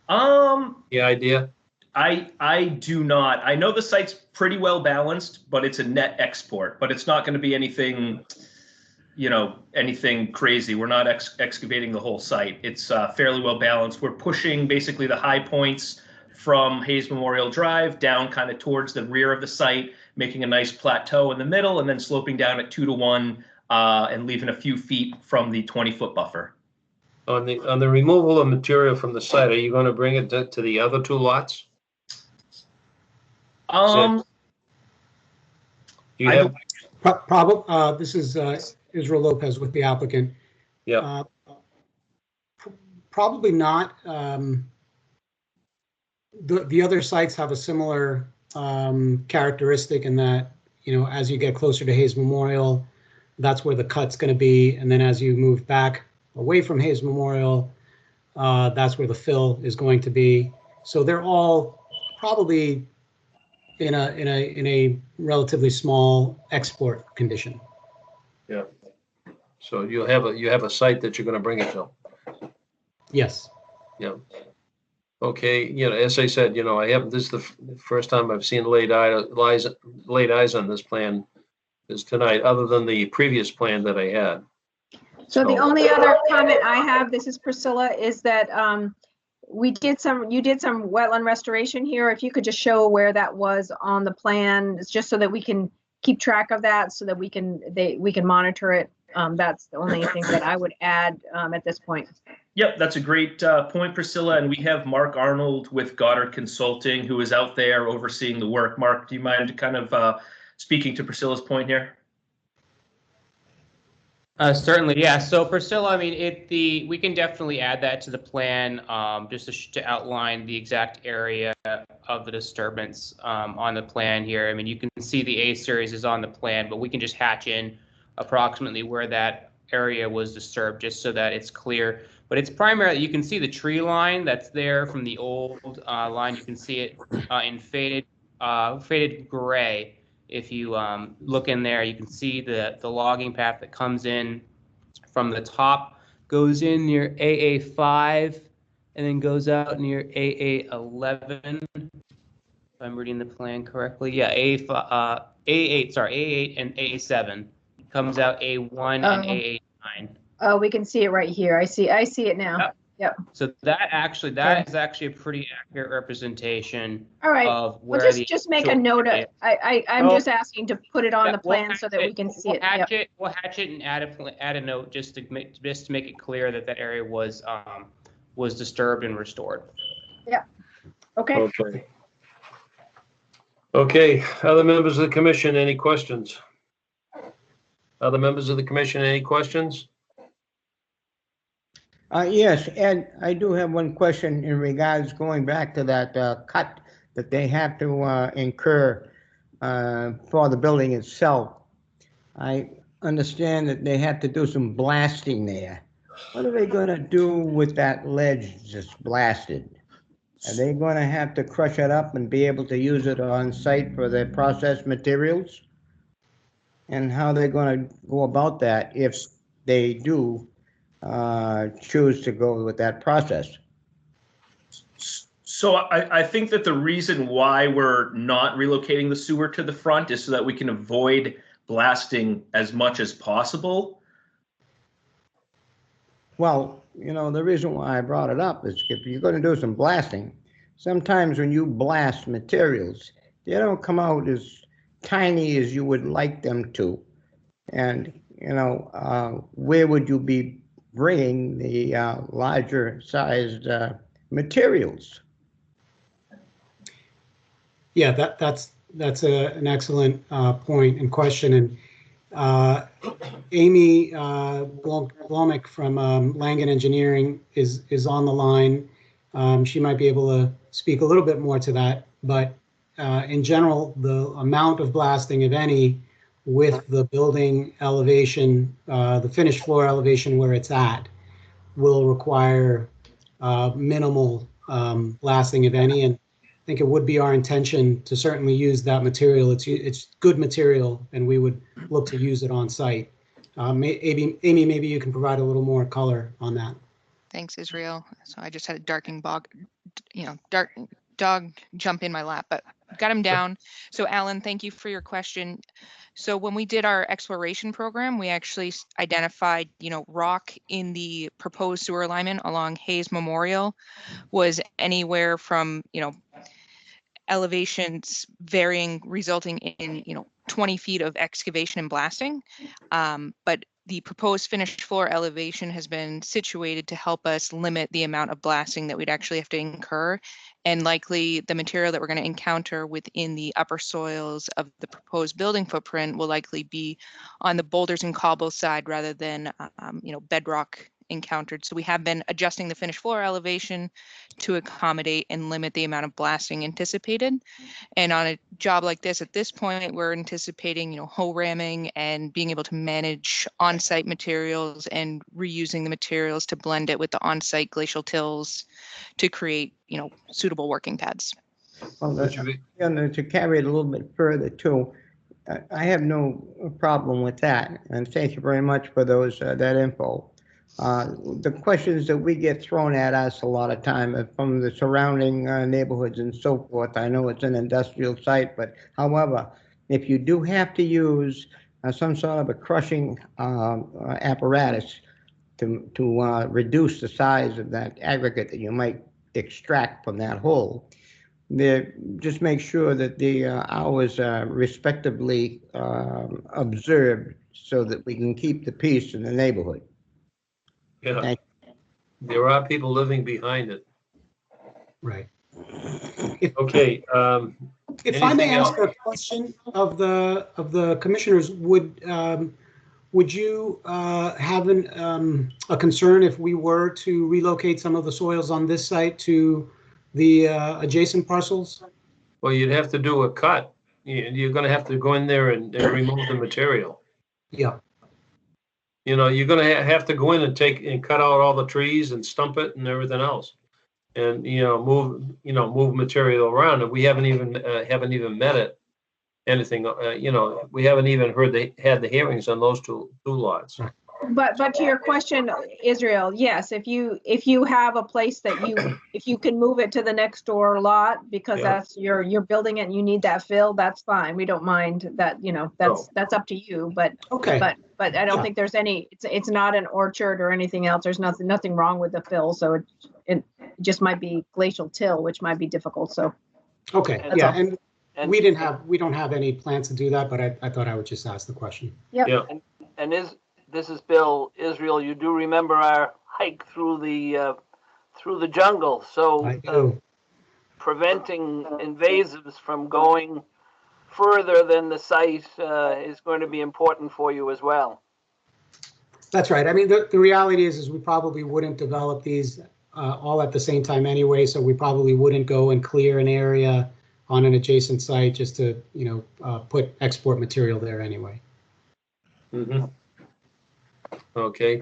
Speaker 2: The idea?
Speaker 13: I do not. I know the site's pretty well balanced, but it's a net export. But it's not going to be anything, you know, anything crazy. We're not excavating the whole site. It's fairly well balanced. We're pushing basically the high points from Hayes Memorial Drive down kind of towards the rear of the site, making a nice plateau in the middle, and then sloping down at 2 to 1 and leaving a few feet from the 20-foot buffer.
Speaker 2: On the removal of material from the site, are you going to bring it to the other two lots?
Speaker 14: This is Israel Lopez with the applicant.
Speaker 2: Yeah.
Speaker 14: Probably not. The other sites have a similar characteristic in that, you know, as you get closer to Hayes Memorial, that's where the cut's going to be, and then as you move back away from Hayes Memorial, that's where the fill is going to be. So they're all probably in a relatively small export condition.
Speaker 2: Yeah. So you have a site that you're going to bring it to.
Speaker 14: Yes.
Speaker 2: Yeah. Okay. You know, as I said, you know, this is the first time I've seen laid eyes on this plan is tonight, other than the previous plan that I had.
Speaker 1: So the only other comment I have, this is Priscilla, is that you did some wetland restoration here. If you could just show where that was on the plan, it's just so that we can keep track of that, so that we can monitor it. That's the only thing that I would add at this point.
Speaker 13: Yep, that's a great point, Priscilla. And we have Mark Arnold with Goddard Consulting, who is out there overseeing the work. Mark, do you mind kind of speaking to Priscilla's point here?
Speaker 15: Certainly, yeah. So Priscilla, I mean, we can definitely add that to the plan, just to outline the exact area of the disturbance on the plan here. I mean, you can see the A series is on the plan, but we can just hatch in approximately where that area was disturbed, just so that it's clear. But it's primarily, you can see the tree line that's there from the old line. You can see it in faded gray. If you look in there, you can see the logging path that comes in from the top, goes in near AA5, and then goes out near AA11. If I'm reading the plan correctly, yeah, AA8 and AA7 comes out A1 and AA9.
Speaker 1: Oh, we can see it right here. I see it now. Yep.
Speaker 15: So that is actually a pretty accurate representation.
Speaker 1: All right.
Speaker 15: Of where
Speaker 1: we'll just make a note of. I'm just asking to put it on the plan so that we can see it.
Speaker 15: We'll hatch it and add a note just to make it clear that area was disturbed and restored.
Speaker 1: Yeah. Okay.
Speaker 2: Okay. Other members of the commission, any questions? Other members of the commission, any questions?
Speaker 7: Yes, Ed, I do have one question in regards going back to that cut that they have to incur for the building itself. I understand that they have to do some blasting there. What are they going to do with that ledge just blasted? Are they going to have to crush it up and be able to use it on site for their processed materials? And how they're going to go about that if they do choose to go with that process?
Speaker 13: So I think that the reason why we're not relocating the sewer to the front is so that we can avoid blasting as much as possible.
Speaker 7: Well, you know, the reason why I brought it up is if you're going to do some blasting, sometimes when you blast materials, they don't come out as tiny as you would like them to. And, you know, where would you be bringing the larger sized materials?
Speaker 14: Yeah, that's an excellent point and question. And Amy Blomick from Langen Engineering is on the line. She might be able to speak a little bit more to that, but in general, the amount of blasting, if any, with the building elevation, the finished floor elevation where it's at, will require minimal blasting, if any. And I think it would be our intention to certainly use that material. It's good material, and we would look to use it on site. Amy, maybe you can provide a little more color on that.
Speaker 16: Thanks, Israel. So I just had a dark dog jump in my lap, but got him down. So Alan, thank you for your question. So when we did our exploration program, we actually identified, rock in the proposed sewer alignment along Hayes Memorial was anywhere from, elevations varying, resulting in, 20 feet of excavation and blasting. But the proposed finished floor elevation has been situated to help us limit the amount of blasting that we'd actually have to incur. And likely the material that we're going to encounter within the upper soils of the proposed building footprint will likely be on the boulders and cobble side rather than, bedrock encountered. So we have been adjusting the finished floor elevation to accommodate and limit the amount of blasting anticipated. And on a job like this, at this point, we're anticipating, hoe ramming and being able to manage on-site materials and reusing the materials to blend it with the on-site glacial tills to create, suitable working pads.
Speaker 7: Well, to carry it a little bit further too, I have no problem with that. And thank you very much for that info. The questions that we get thrown at us a lot of time from the surrounding neighborhoods and so forth. I know it's an industrial site, but however, if you do have to use some sort of a crushing apparatus to reduce the size of that aggregate that you might extract from that hole. Just make sure that the hours are respectively observed so that we can keep the peace in the neighborhood.
Speaker 2: Yeah,
Speaker 7: Thank
Speaker 2: there are people living behind it.
Speaker 14: Right.
Speaker 2: Okay.
Speaker 14: If I may
Speaker 2: Anything
Speaker 14: ask a question of the commissioners, would you have a concern if we were to relocate some of the soils on this site to the adjacent parcels?
Speaker 2: Well, you'd have to do a cut. You're going to have to go in there and remove the material.
Speaker 14: Yeah.
Speaker 2: You know, you're going to have to go in and cut out all the trees and stump it and everything else, and move material around. And we haven't even met it. Anything, we haven't even had the hearings on those two lots.
Speaker 1: But to your question, Israel, yes, if you have a place that if you can move it to the next door lot because that's you're building it and you need that fill, that's fine. We don't mind that, that's up to you, but
Speaker 14: okay.
Speaker 1: But I don't think there's it's not an orchard or anything else. There's nothing wrong with the fill, so it just might be glacial till, which might be difficult. So
Speaker 14: okay, yeah, and we don't have any plans to do that, but I thought I would just ask the question.
Speaker 1: Yep.
Speaker 2: Yeah.
Speaker 5: And this is Bill. Israel, you do remember our hike through the jungle, so preventing invasives from going further than the site is going to be important for you as well.
Speaker 14: That's right. I mean, the reality is we probably wouldn't develop these all at the same time anyway, so we probably wouldn't go and clear an area on an adjacent site just to, put export material there anyway.
Speaker 2: Mm-hmm. Okay.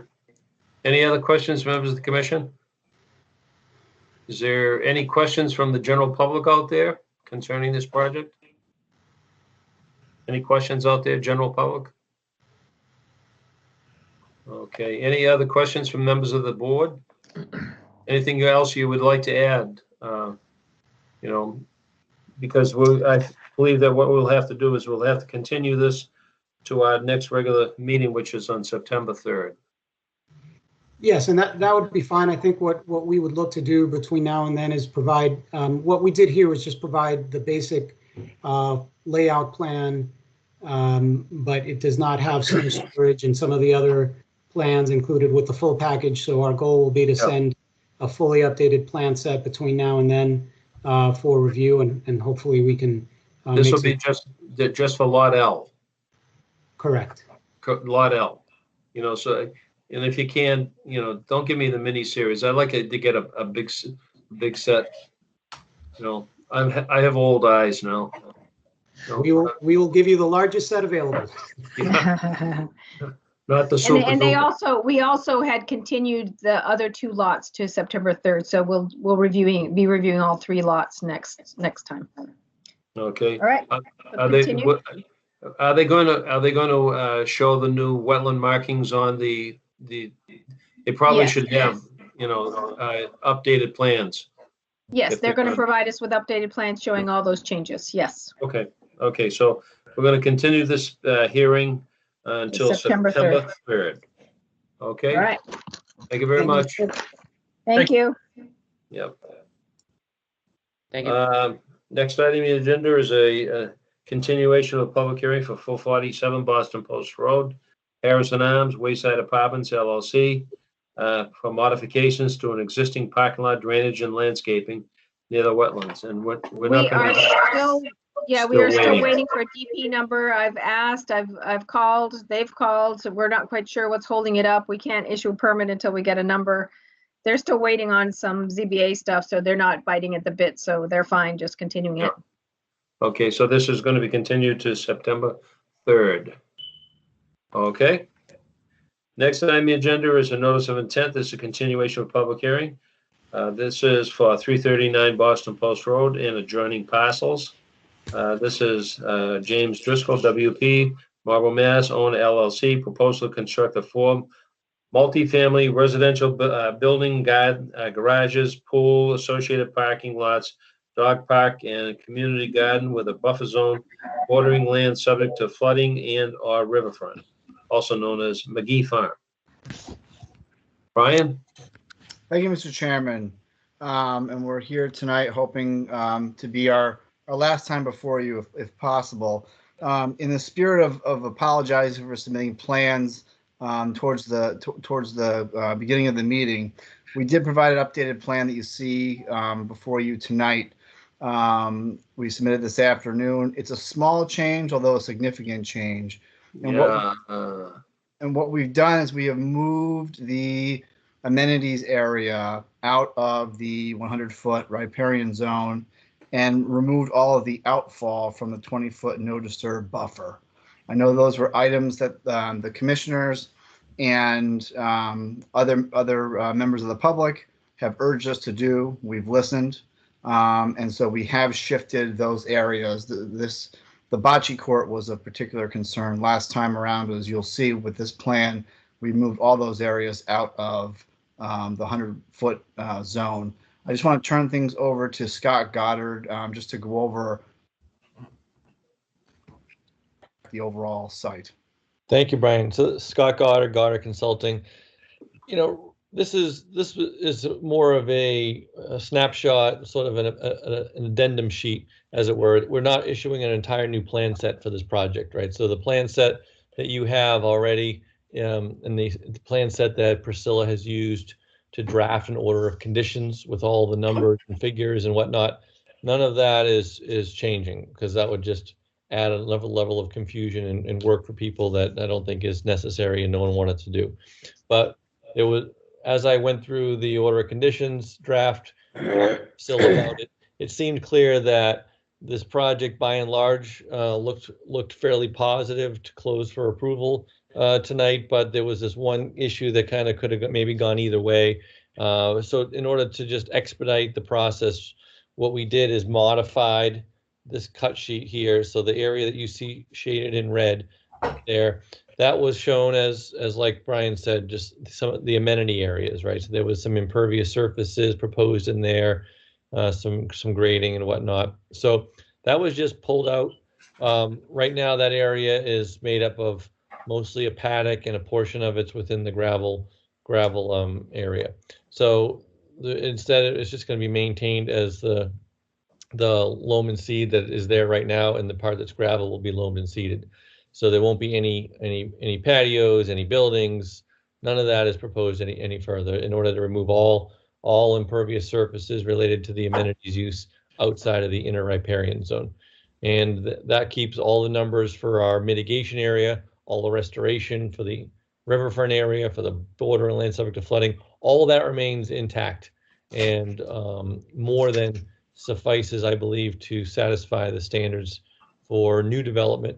Speaker 2: Any other questions, members of the commission? Is there any questions from the general public out there concerning this project? Any questions out there, general public? Okay. Any other questions from members of the board? Anything else you would like to add? Because I believe that what we'll have to do is we'll have to continue this to our next regular meeting, which is on September 3rd.
Speaker 14: Yes, and that would be fine. I think what we would look to do between now and then is provide, what we did here was just provide the basic layout plan, but it does not have snow storage and some of the other plans included with the full package. So our goal will be to send a fully updated plan set between now and then for review, and hopefully we can.
Speaker 2: This will be just for Lot L.
Speaker 14: Correct.
Speaker 2: Lot L. So, and if you can, don't give me the mini series. I like it to get a big set. I have old eyes now.
Speaker 14: We will give you the largest set available.
Speaker 2: Not the super.
Speaker 1: And we also had continued the other two lots to September 3rd. So we'll be reviewing all three lots next time.
Speaker 2: Okay.
Speaker 1: All right.
Speaker 2: Are they going to show the new wetland markings on the? They probably should have updated plans.
Speaker 1: Yes, they're going to provide us with updated plans showing all those changes. Yes.
Speaker 2: Okay. So we're going to continue this hearing until September 3rd. Okay.
Speaker 1: All right.
Speaker 2: Thank you very much.
Speaker 1: Thank you.
Speaker 2: Yep.
Speaker 15: Thank you.
Speaker 2: Next item on the agenda is a continuation of a public hearing for 447 Boston Post Road, Harrison Arms, Wayside Apartments LLC, for modifications to an existing parking lot, drainage and landscaping near the wetlands. And we're not going to.
Speaker 1: We are still waiting for a DP number. I've asked, I've called, they've called, so we're not quite sure what's holding it up. We can't issue a permit until we get a number. They're still waiting on some ZBA stuff, so they're not biting at the bit, so they're fine just continuing it.
Speaker 2: Okay, so this is going to be continued to September 3rd. Okay. Next item on the agenda is a notice of intent. This is a continuation of public hearing. This is for 339 Boston Post Road and adjoining parcels. This is James Driscoll, WP, Marlborough, Mass, own LLC, proposal to construct a 4 multifamily residential building, garages, pool, associated parking lots, dog park, and community garden with a buffer zone bordering land subject to flooding and or riverfront, also known as McGee Farm. Brian?
Speaker 17: Thank you, Mr. Chairman. and we're here tonight hoping to be our last time before you, if possible. In the spirit of apologizing for submitting plans towards the beginning of the meeting, we did provide an updated plan that you see before you tonight. We submitted this afternoon. It's a small change, although a significant change. And what we've done is we have moved the amenities area out of the 100-foot riparian zone and removed all of the outfall from the 20-foot no disturb buffer. I know those were items that the commissioners and other members of the public have urged us to do. We've listened, and so we have shifted those areas. The bocce court was a particular concern last time around. As you'll see with this plan, we moved all those areas out of the 100-foot zone. I just want to turn things over to Scott Goddard just to go over the overall site.
Speaker 18: Thank you, Brian. So Scott Goddard, Goddard Consulting. This is more of a snapshot, sort of an addendum sheet, as it were. We're not issuing an entire new plan set for this project, right? So the plan set that you have already, and the plan set that Priscilla has used to draft an order of conditions with all the numbers and figures and whatnot, none of that is changing, because that would just add a level of confusion and work for people that I don't think is necessary and no one wanted to do. But it was, as I went through the order of conditions draft, still about it, it seemed clear that this project by and large looked fairly positive to close for approval tonight, but there was this one issue that kind of could have maybe gone either way. So in order to just expedite the process, what we did is modified this cut sheet here. So the area that you see shaded in red there, that was shown as like Brian said, just some of the amenity areas, right? So there was some impervious surfaces proposed in there, some grading and whatnot. So that was just pulled out. Right now that area is made up of mostly a paddock, and a portion of it's within the gravel area. So instead it's just going to be maintained as the loam and seed that is there right now, and the part that's gravel will be loamed and seeded. So there won't be any patios, any buildings. None of that is proposed any further, in order to remove all impervious surfaces related to the amenities use outside of the inner riparian zone. And that keeps all the numbers for our mitigation area, all the restoration for the riverfront area, for the border and land subject to flooding. All of that remains intact, and more than suffices, I believe, to satisfy the standards for new development.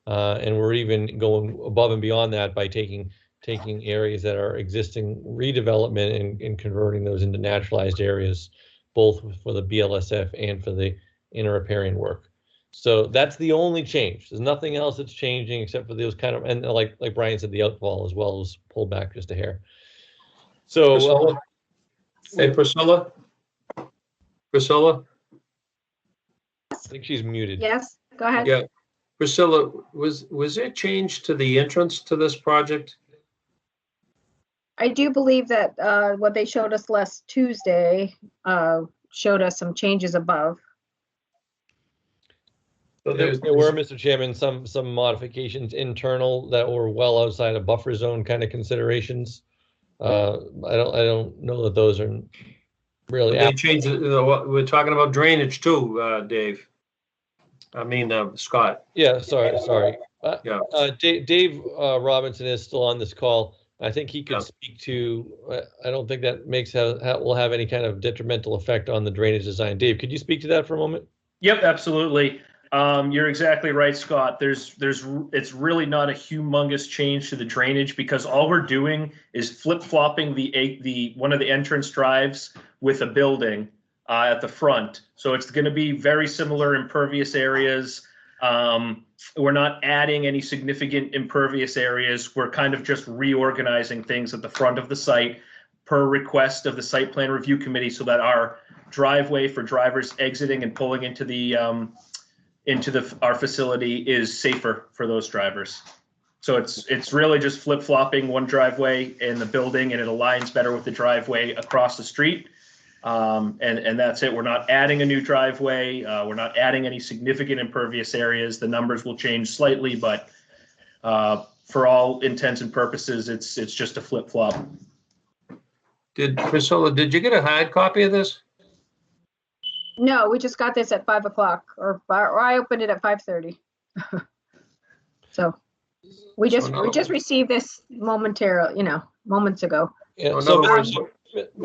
Speaker 18: And we're even going above and beyond that by taking areas that are existing redevelopment and converting those into naturalized areas, both for the BLSF and for the inner riparian work. So that's the only change. There's nothing else that's changing except for those kind of, and like Brian said, the outfall as well was pulled back just a hair. So,
Speaker 2: hey, Priscilla? Priscilla?
Speaker 18: I think she's muted.
Speaker 1: Yes, go ahead.
Speaker 2: Yeah. Priscilla, was there change to the entrance to this project?
Speaker 1: I do believe that what they showed us last Tuesday showed us some changes above.
Speaker 18: So there were, Mr. Chairman, some modifications internal that were well outside of buffer zone kind of considerations. I don't know that those are really.
Speaker 2: They changed. We're talking about drainage too, Dave. I mean, Scott.
Speaker 18: Yeah, sorry.
Speaker 2: Yeah.
Speaker 18: Dave Robinson is still on this call. I think he could speak to. I don't think that will have any kind of detrimental effect on the drainage design. Dave, could you speak to that for a moment?
Speaker 13: Yep, absolutely. You're exactly right, Scott. It's really not a humongous change to the drainage, because all we're doing is flip-flopping the one of the entrance drives with a building at the front. So it's going to be very similar impervious areas. We're not adding any significant impervious areas. We're kind of just reorganizing things at the front of the site per request of the site plan review committee, so that our driveway for drivers exiting and pulling into our facility is safer for those drivers. So it's really just flip-flopping one driveway in the building, and it aligns better with the driveway across the street. And that's it. We're not adding a new driveway. We're not adding any significant impervious areas. The numbers will change slightly, but for all intents and purposes, it's just a flip-flop.
Speaker 2: Priscilla, did you get a hard copy of this?
Speaker 1: No, we just got this at 5 o'clock, or I opened it at 5:30. So we just received this momentarily, moments ago.
Speaker 2: Yeah, so,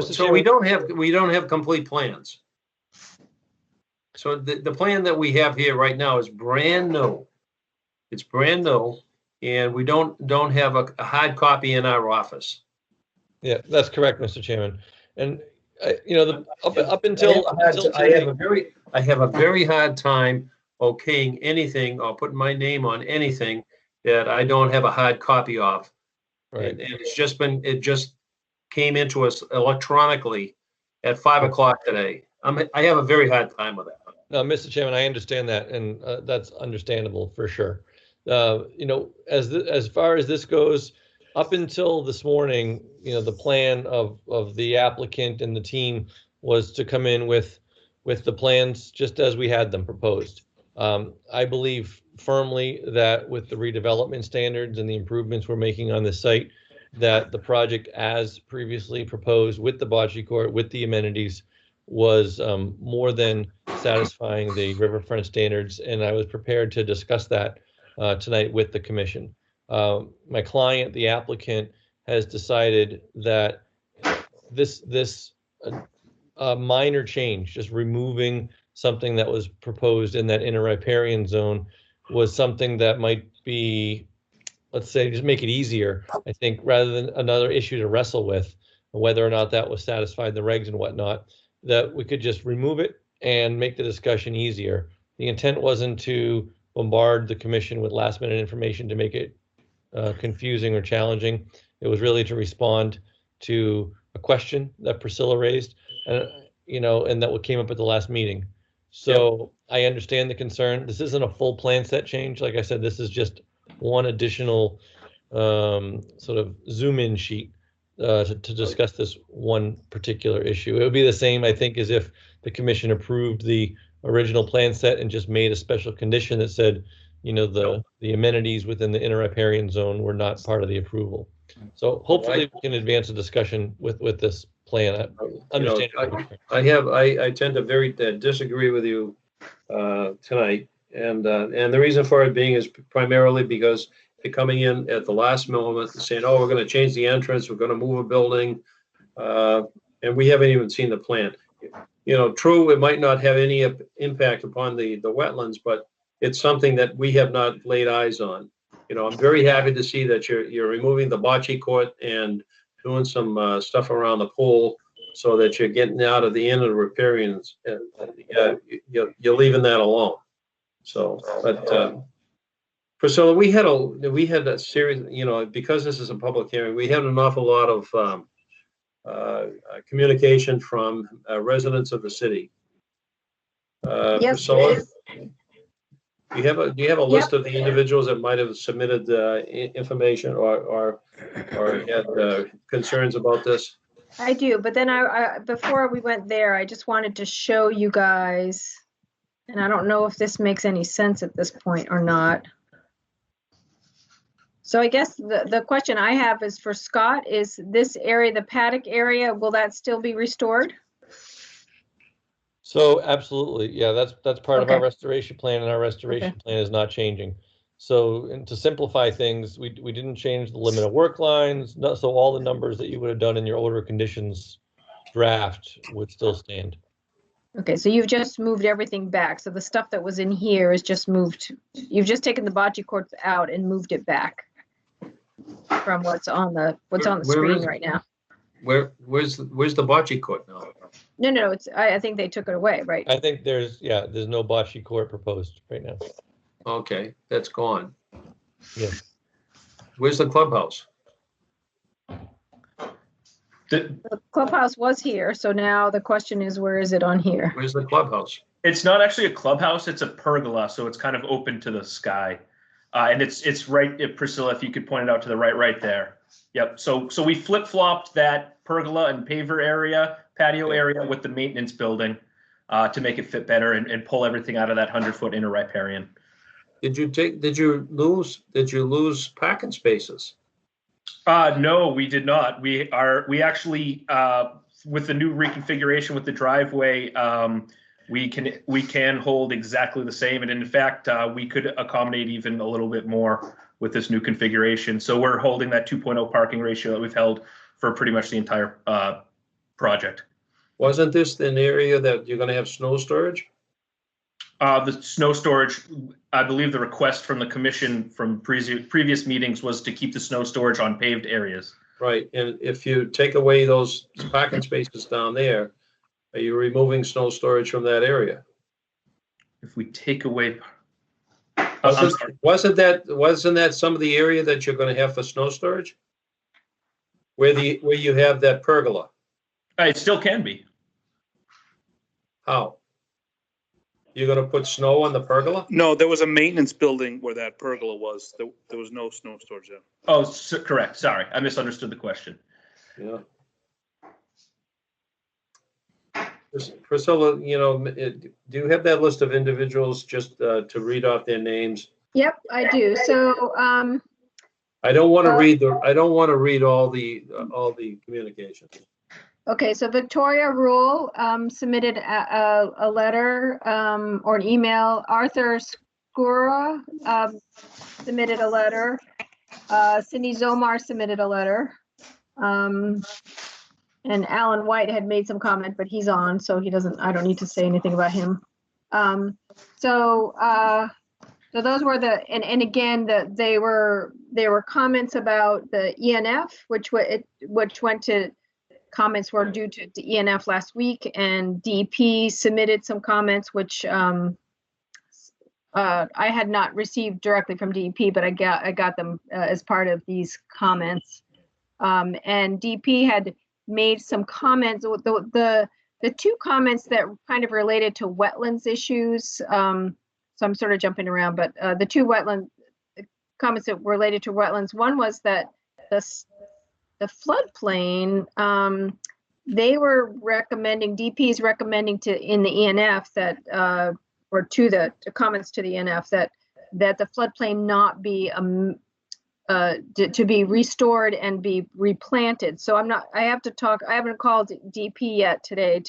Speaker 2: so we don't have complete plans. So the plan that we have here right now is brand new. It's brand new, and we don't have a hard copy in our office.
Speaker 18: Yeah, that's correct, Mr. Chairman. And up until
Speaker 2: I have a very hard time okaying anything or putting my name on anything that I don't have a hard copy of. Right. And it just came into us electronically at 5 o'clock today. I have a very hard time with that.
Speaker 18: No, Mr. Chairman, I understand that, and that's understandable for sure. As far as this goes, up until this morning, the plan of the applicant and the team was to come in with the plans just as we had them proposed. I believe firmly that with the redevelopment standards and the improvements we're making on the site, that the project as previously proposed with the bocce court, with the amenities, was more than satisfying the riverfront standards, and I was prepared to discuss that tonight with the commission. My client, the applicant, has decided that this minor change, just removing something that was proposed in that inner riparian zone, was something that might be, let's say, just make it easier, I think, rather than another issue to wrestle with, whether or not that was satisfied the regs and whatnot, that we could just remove it and make the discussion easier. The intent wasn't to bombard the commission with last minute information to make it confusing or challenging. It was really to respond to a question that Priscilla raised, and that came up at the last meeting. So yep. I understand the concern. This isn't a full plan set change. Like I said, this is just one additional sort of zoom in sheet to discuss this one particular issue. It would be the same, I think, as if the commission approved the original plan set and just made a special condition that said, the amenities within the inner riparian zone were not part of the approval. So hopefully we can advance the discussion with this plan.
Speaker 2: I tend to very disagree with you tonight, and the reason for it being is primarily because they're coming in at the last moment and saying, "Oh, we're going to change the entrance, we're going to move a building," and we haven't even seen the plan. True, it might not have any impact upon the wetlands, but it's something that we have not laid eyes on. I'm very happy to see that you're removing the bocce court and doing some stuff around the pool, so that you're getting out of the end of the riparians. You're leaving that alone. So, but Priscilla, we had a series. Because this is a public hearing, we had an awful lot of communication from residents of the city.
Speaker 1: Yes,
Speaker 2: Priscilla, do you have a list of the individuals that might have submitted information or had concerns about this?
Speaker 1: I do, but then I before we went there, I just wanted to show you guys, and I don't know if this makes any sense at this point or not. So I guess the question I have is for Scott: is this area, the paddock area, will that still be restored?
Speaker 18: So absolutely, yeah, that's part of our restoration plan, and our restoration plan is not changing. So, and to simplify things, we didn't change the limit of work lines. So all the numbers that you would have done in your order of conditions draft would still stand.
Speaker 1: Okay, so you've just moved everything back. So the stuff that was in here is just moved. You've just taken the bocce courts out and moved it back from what's on the screen right now.
Speaker 2: Where's the bocce court now?
Speaker 1: No, it's I think they took it away, right?
Speaker 18: I think there's no bocce court proposed right now.
Speaker 2: Okay, that's gone.
Speaker 18: Yes.
Speaker 2: Where's the clubhouse?
Speaker 1: The clubhouse was here, so now the question is, where is it on here?
Speaker 2: Where's the clubhouse?
Speaker 13: It's not actually a clubhouse, it's a pergola, so it's kind of open to the sky. And it's right, Priscilla, if you could point it out to the right there. Yep, so we flip-flopped that pergola and paver area patio area with the maintenance building to make it fit better and pull everything out of that 100-foot inner riparian.
Speaker 2: Did you lose parking spaces?
Speaker 13: No, we did not. We actually with the new reconfiguration with the driveway, we can hold exactly the same, and in fact, we could accommodate even a little bit more with this new configuration. So we're holding that 2.0 parking ratio that we've held for pretty much the entire project.
Speaker 2: Wasn't this an area that you're going to have snow storage?
Speaker 13: The snow storage, I believe the request from the commission from previous meetings was to keep the snow storage on paved areas.
Speaker 2: Right, and if you take away those parking spaces down there, are you removing snow storage from that area?
Speaker 13: If we take away,
Speaker 2: wasn't that some of the area that you're going to have for snow storage? Where you have that pergola?
Speaker 13: It still can be.
Speaker 2: How? You're going to put snow on the pergola?
Speaker 19: No, there was a maintenance building where that pergola was. There was no snow storage there.
Speaker 13: Oh, correct. Sorry, I misunderstood the question.
Speaker 2: Yeah. Priscilla, do you have that list of individuals just to read off their names?
Speaker 1: Yep, I do. So
Speaker 2: I don't want to read all the communications.
Speaker 1: okay, so Victoria Rule submitted a letter or an email. Arthur Skura submitted a letter. Cindy Zomar submitted a letter. And Alan White had made some comment, but he's on, so I don't need to say anything about him. So those were and again, they were comments about the ENF, which went to, comments were due to ENF last week, and DEP submitted some comments, which I had not received directly from DEP, but I got them as part of these comments. And DEP had made some comments. The two comments that kind of related to wetlands issues. So I'm sort of jumping around, but the two comments that related to wetlands. One was that the floodplain, they were recommending, DP is recommending in the ENF that, or to the comments to the ENF that the floodplain not be to be restored and be replanted. So I haven't called DP yet today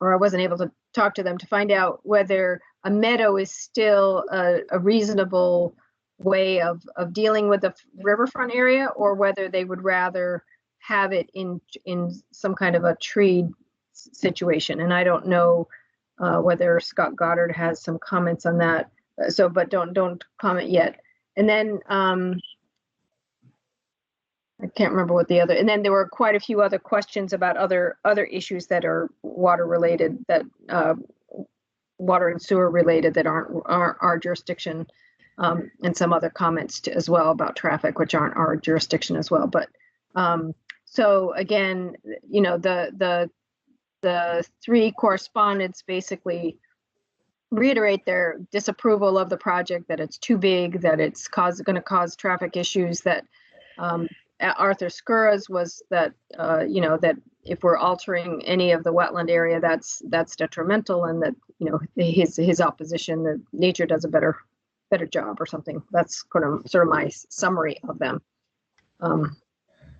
Speaker 1: or I wasn't able to talk to them to find out whether a meadow is still a reasonable way of dealing with the riverfront area, or whether they would rather have it in some kind of a tree situation. And I don't know whether Scott Goddard has some comments on that. So, but don't comment yet. And then I can't remember what the other, and then there were quite a few other questions about other issues that are water related, that water and sewer related, that aren't our jurisdiction, and some other comments as well about traffic, which aren't our jurisdiction as well. But so again, the three correspondents basically reiterate their disapproval of the project, that it's too big, that it's going to cause traffic issues, that Arthur Skura's was that, that if we're altering any of the wetland area, that's detrimental, and that, his opposition, that nature does a better job or something. That's kind of sort of my summary of them.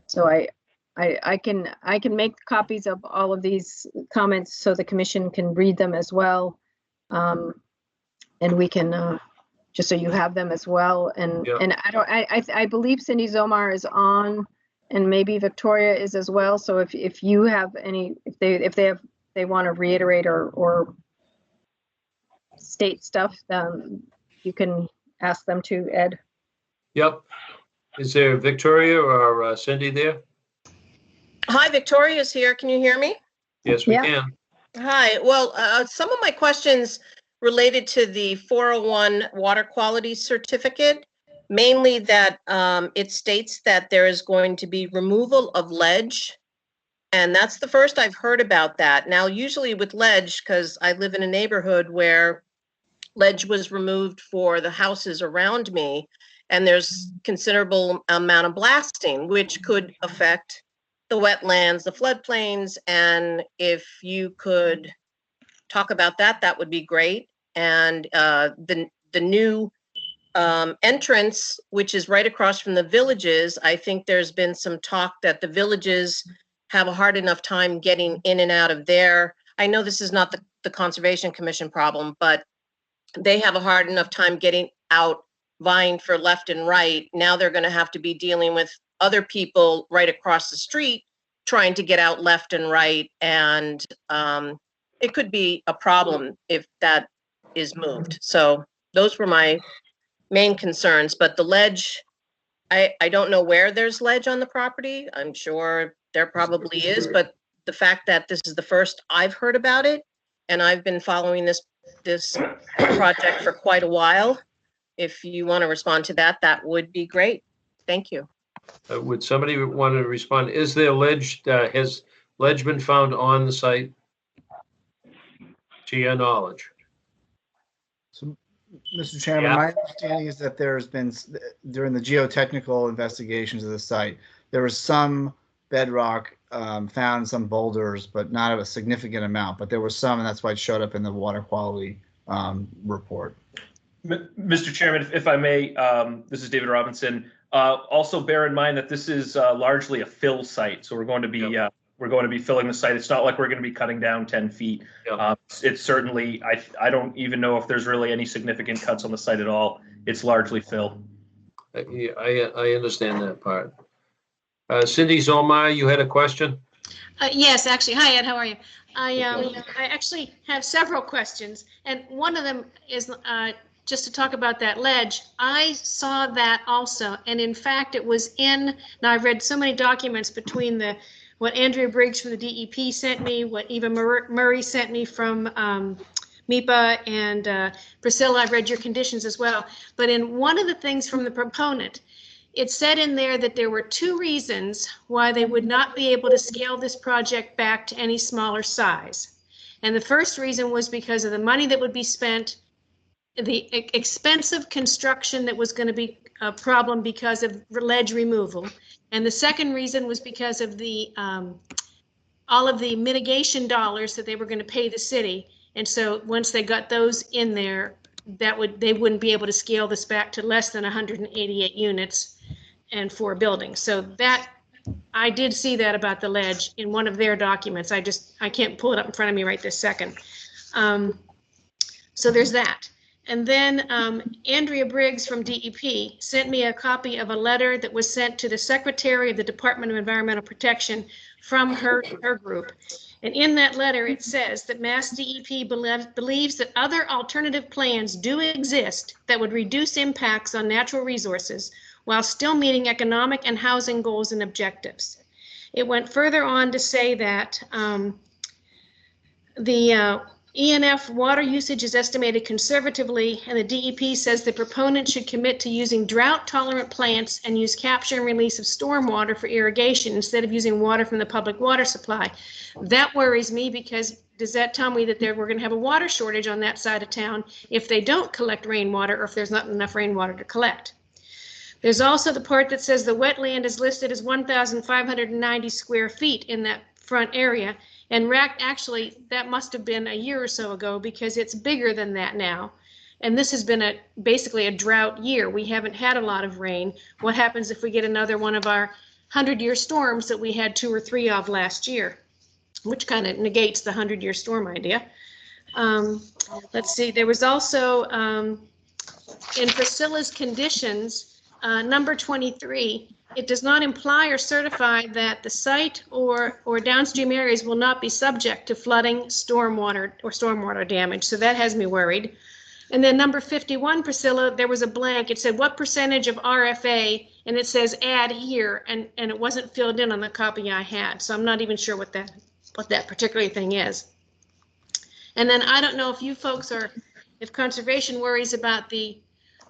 Speaker 1: So I can make copies of all of these comments so the commission can read them as well. And we can, just so you have them as well. And
Speaker 2: yeah.
Speaker 1: And I believe Cindy Zomar is on, and maybe Victoria is as well. So if you have any, if they want to reiterate or state stuff, then you can ask them to, Ed.
Speaker 2: Yep. Is there Victoria or Cindy there?
Speaker 20: Hi, Victoria's here. Can you hear me?
Speaker 2: Yes, we can.
Speaker 20: Hi. Well, some of my questions related to the 401 water quality certificate, mainly that it states that there is going to be removal of ledge. And that's the first I've heard about that. Now, usually with ledge, because I live in a neighborhood where ledge was removed for the houses around me, and there's considerable amount of blasting, which could affect the wetlands, the floodplains, and if you could talk about that, that would be great. And the new entrance, which is right across from the villages, I think there's been some talk that the villages have a hard enough time getting in and out of there. I know this is not the Conservation Commission problem, but they have a hard enough time getting out, vying for left and right. Now they're going to have to be dealing with other people right across the street trying to get out left and right. And it could be a problem if that is moved. So those were my main concerns. But the ledge, I don't know where there's ledge on the property. I'm sure there probably is, but the fact that this is the first I've heard about it, and I've been following this project for quite a while. If you want to respond to that, that would be great. Thank you.
Speaker 2: Would somebody want to respond? Is there ledge, has ledge been found on the site, to your knowledge?
Speaker 17: So, Mr. Chairman, my understanding is that there's been, during the geotechnical investigations of the site, there was some bedrock found, some boulders, but not a significant amount. But there was some, and that's why it showed up in the water quality report.
Speaker 13: Mr. Chairman, if I may, this is David Robinson. Also bear in mind that this is largely a fill site, so we're going to be filling the site. It's not like we're going to be cutting down 10 feet. It's certainly, I don't even know if there's really any significant cuts on the site at all. It's largely fill.
Speaker 2: I understand that part. Cindy Zolmar, you had a question?
Speaker 21: Yes, actually. Hi, Ed. How are you? I actually have several questions, and one of them is just to talk about that ledge. I saw that also, and in fact, it was in. Now I've read so many documents between what Andrea Briggs from the DEP sent me, what Eva Murray sent me from MIPA, and Priscilla. I've read your conditions as well. But in one of the things from the proponent, it said in there that there were 2 reasons why they would not be able to scale this project back to any smaller size. And the first reason was because of the money that would be spent, the expensive construction that was going to be a problem because of ledge removal. And the second reason was because of the all of the mitigation dollars that they were going to pay the city. And so once they got those in there, they wouldn't be able to scale this back to less than 188 units and 4 buildings. So that, I did see that about the ledge in one of their documents. I can't pull it up in front of me right this second. So there's that. And then Andrea Briggs from DEP sent me a copy of a letter that was sent to the Secretary of the Department of Environmental Protection from her group. And in that letter, it says that Mass DEP believes that other alternative plans do exist that would reduce impacts on natural resources while still meeting economic and housing goals and objectives. It went further on to say that the ENF water usage is estimated conservatively, and the DEP says the proponent should commit to using drought-tolerant plants and use capture and release of stormwater for irrigation instead of using water from the public water supply. That worries me, because does that tell me that we're going to have a water shortage on that side of town if they don't collect rainwater, or if there's not enough rainwater to collect? There's also the part that says the wetland is listed as 1,590 square feet in that front area. And actually, that must have been a year or so ago, because it's bigger than that now. And this has been basically a drought year. We haven't had a lot of rain. What happens if we get another one of our 100-year storms that we had 2 or 3 of last year, which kind of negates the 100-year storm idea. Let's see, there was also in Priscilla's conditions, number 23, it does not imply or certify that the site or downstream areas will not be subject to flooding, stormwater damage. So that has me worried. And then number 51, Priscilla, there was a blank. It said, what percentage of RFA? And it says add here, and it wasn't filled in on the copy I had. So I'm not even sure what that particular thing is. And then I don't know if you folks if conservation worries about the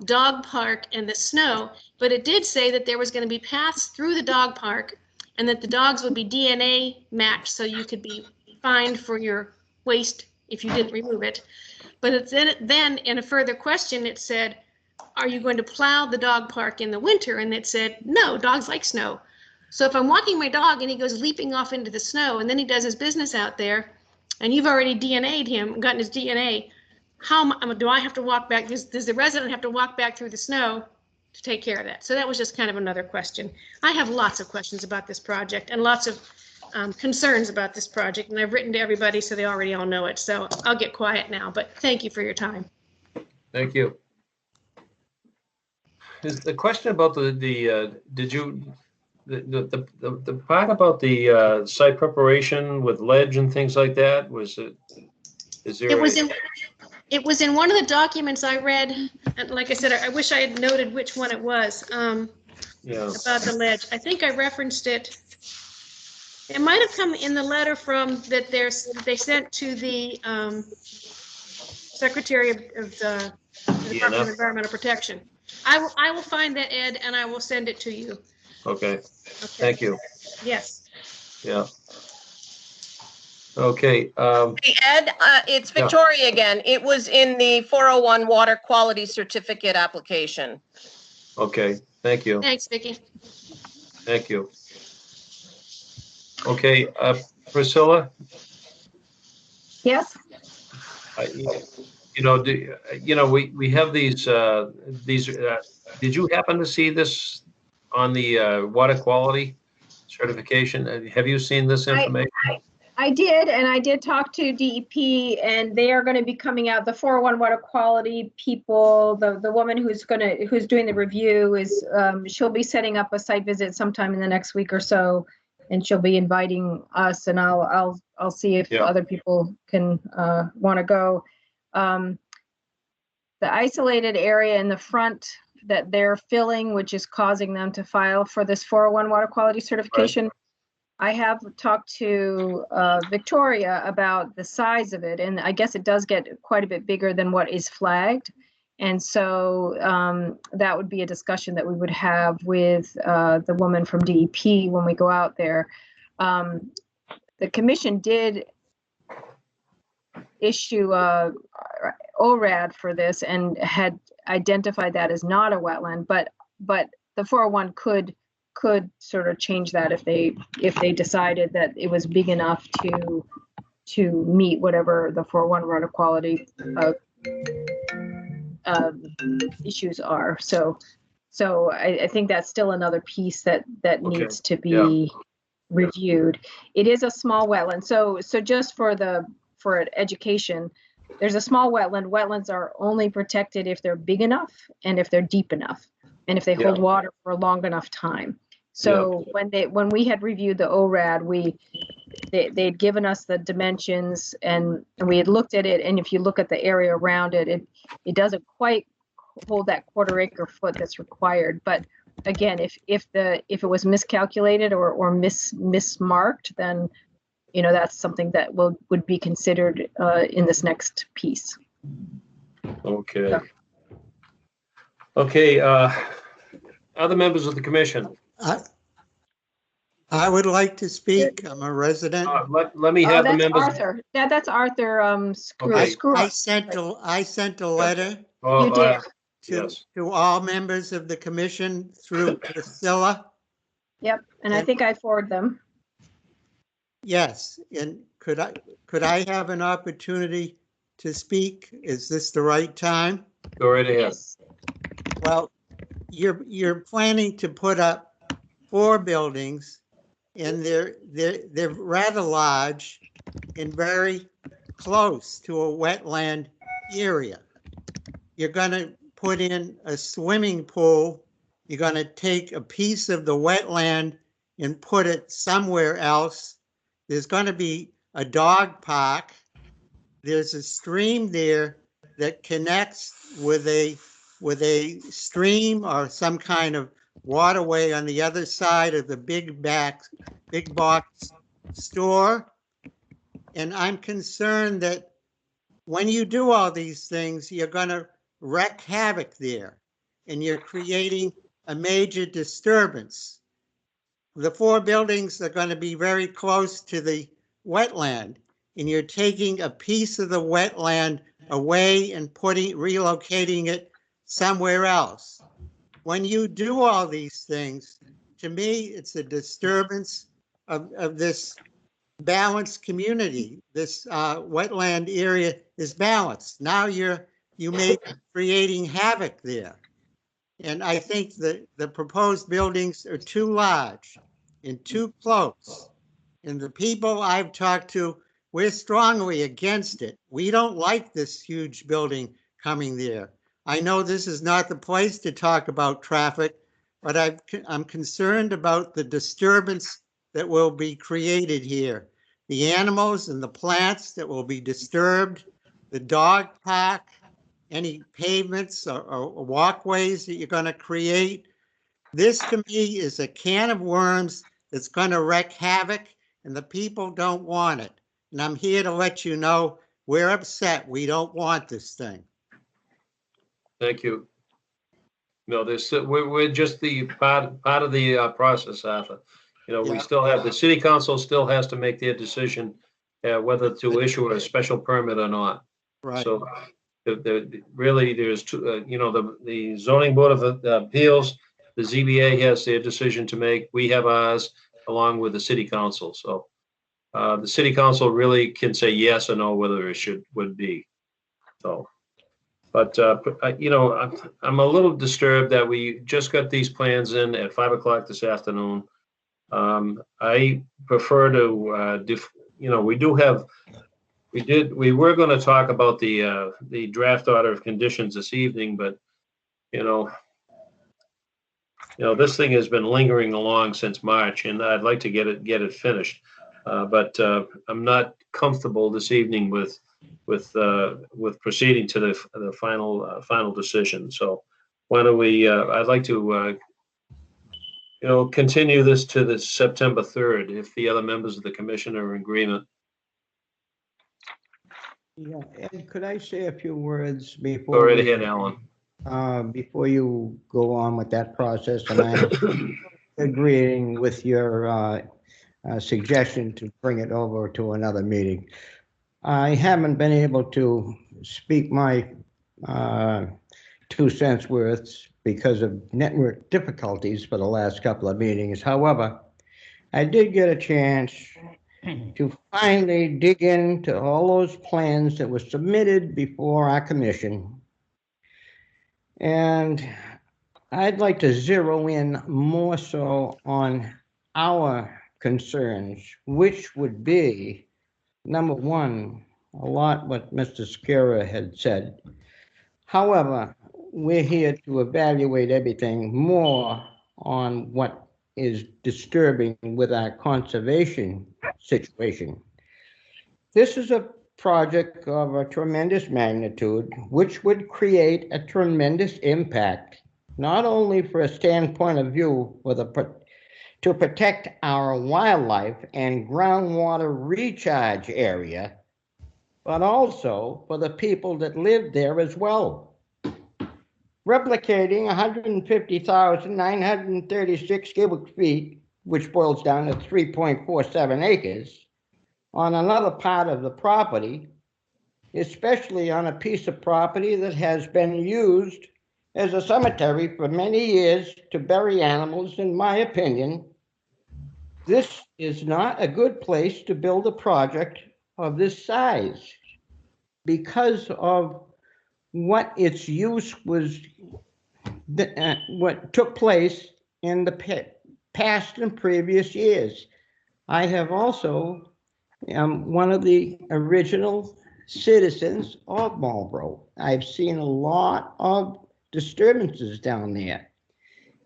Speaker 21: dog park and the snow, but it did say that there was going to be paths through the dog park, and that the dogs would be DNA matched, so you could be fined for your waste if you didn't remove it. But then in a further question, it said, are you going to plow the dog park in the winter? And it said, no, dogs like snow. So if I'm walking my dog and he goes leaping off into the snow and then he does his business out there and you've already DNA'd him, gotten his DNA, do I have to walk back? Does the resident have to walk back through the snow to take care of that? So that was just kind of another question. I have lots of questions about this project and lots of concerns about this project, and I've written to everybody so they already all know it. So I'll get quiet now, but thank you for your time.
Speaker 2: Thank you. Is the question about the part about the site preparation with ledge and things like that, was it, is there?
Speaker 21: It was in one of the documents I read, and like I said, I wish I had noted which one it was, about the ledge. I think I referenced it. It might have come in the letter they sent to the Secretary of the Department of Environmental Protection. I will find that, Ed, and I will send it to you.
Speaker 2: Okay. Thank you.
Speaker 21: Yes.
Speaker 2: Yeah. Okay.
Speaker 20: Hey, Ed, it's Victoria again. It was in the 401 water quality certificate application.
Speaker 2: Okay. Thank you.
Speaker 21: Thanks, Vicki.
Speaker 2: Thank you. Okay. Priscilla?
Speaker 1: Yes.
Speaker 2: We have these, did you happen to see this on the water quality certification? Have you seen this information?
Speaker 1: I did, and I did talk to DEP, and they are going to be coming out. The 401 water quality people, the woman who's doing the review is she'll be setting up a site visit sometime in the next week or so, and she'll be inviting us, and I'll see if other people can want to go. The isolated area in the front that they're filling, which is causing them to file for this 401 water quality certification. Right. I have talked to Victoria about the size of it, and I guess it does get quite a bit bigger than what is flagged. And so that would be a discussion that we would have with the woman from DEP when we go out there. The commission did issue a ORAD for this and had identified that as not a wetland, but the 401 could sort of change that if they decided that it was big enough to meet whatever the 401 water quality issues are. So I think that's still another piece that needs to be reviewed. It is a small wetland. So just for education, there's a small wetland. Wetlands are only protected if they're big enough and if they're deep enough and if they hold water for a long enough time. So when we had reviewed the ORAD, they'd given us the dimensions and we had looked at it. And if you look at the area around it, it doesn't quite hold that 1/4 acre foot that's required. But again, if it was miscalculated or mismarked, then that's something that would be considered in this next piece.
Speaker 2: Okay. Okay. Other members of the commission.
Speaker 3: I would like to speak. I'm a resident.
Speaker 2: Let me have the members.
Speaker 1: Arthur. That's Arthur.
Speaker 3: I sent a letter to all members of the commission through Priscilla.
Speaker 1: Yep, and I think I forwarded them.
Speaker 3: Yes, and could I have an opportunity to speak? Is this the right time?
Speaker 2: Go right ahead.
Speaker 1: Yes.
Speaker 3: Well, you're planning to put up 4 buildings, and they're rather large and very close to a wetland area. You're going to put in a swimming pool. You're going to take a piece of the wetland and put it somewhere else. There's going to be a dog park. There's a stream there that connects with a stream or some kind of waterway on the other side of the big box store. And I'm concerned that when you do all these things, you're going to wreak havoc there and you're creating a major disturbance. The 4 buildings are going to be very close to the wetland, and you're taking a piece of the wetland away and relocating it somewhere else. When you do all these things, to me, it's a disturbance of this balanced community. This wetland area is balanced. Now you may be creating havoc there. And I think that the proposed buildings are too large and too close. And the people I've talked to, we're strongly against it. We don't like this huge building coming there. I know this is not the place to talk about traffic, but I'm concerned about the disturbance that will be created here. The animals and the plants that will be disturbed, the dog park, any pavements or walkways that you're going to create. This to me is a can of worms that's going to wreak havoc, and the people don't want it. And I'm here to let you know we're upset. We don't want this thing.
Speaker 2: Thank you. No, we're just the part of the process, Arthur. You know, we still have, the city council still has to make their decision whether to issue a special permit or not.
Speaker 3: Right.
Speaker 2: So really there's two, you know, the zoning board of appeals, the ZBA has their decision to make. We have ours along with the city council. So the city council really can say yes or no whether it would be. So, but you know, I'm a little disturbed that we just got these plans in at 5 o'clock this afternoon. I prefer to, you know, we were going to talk about the draft order of conditions this evening, but you know, this thing has been lingering along since March, and I'd like to get it finished. But I'm not comfortable this evening with proceeding to the final decision. So why don't we? I'd like to you know, continue this to the September 3rd if the other members of the commission are in agreement.
Speaker 7: Yeah, and could I say a few words before?
Speaker 2: Go right ahead, Alan.
Speaker 7: Before you go on with that process, and I'm agreeing with your suggestion to bring it over to another meeting. I haven't been able to speak my 2 cents worth because of network difficulties for the last couple of meetings. However, I did get a chance to finally dig into all those plans that were submitted before our commission. And I'd like to zero in more so on our concerns, which would be, number one, a lot what Mr. Skira had said. However, we're here to evaluate everything more on what is disturbing with our conservation situation. This is a project of a tremendous magnitude, which would create a tremendous impact, not only for a standpoint of view to protect our wildlife and groundwater recharge area, but also for the people that live there as well. Replicating 150,936 cubic feet, which boils down to 3.47 acres, on another part of the property, especially on a piece of property that has been used as a cemetery for many years to bury animals, in my opinion, this is not a good place to build a project of this size because of what its use was, what took place in the past and previous years. I have also one of the original citizens of Marlborough. I've seen a lot of disturbances down there.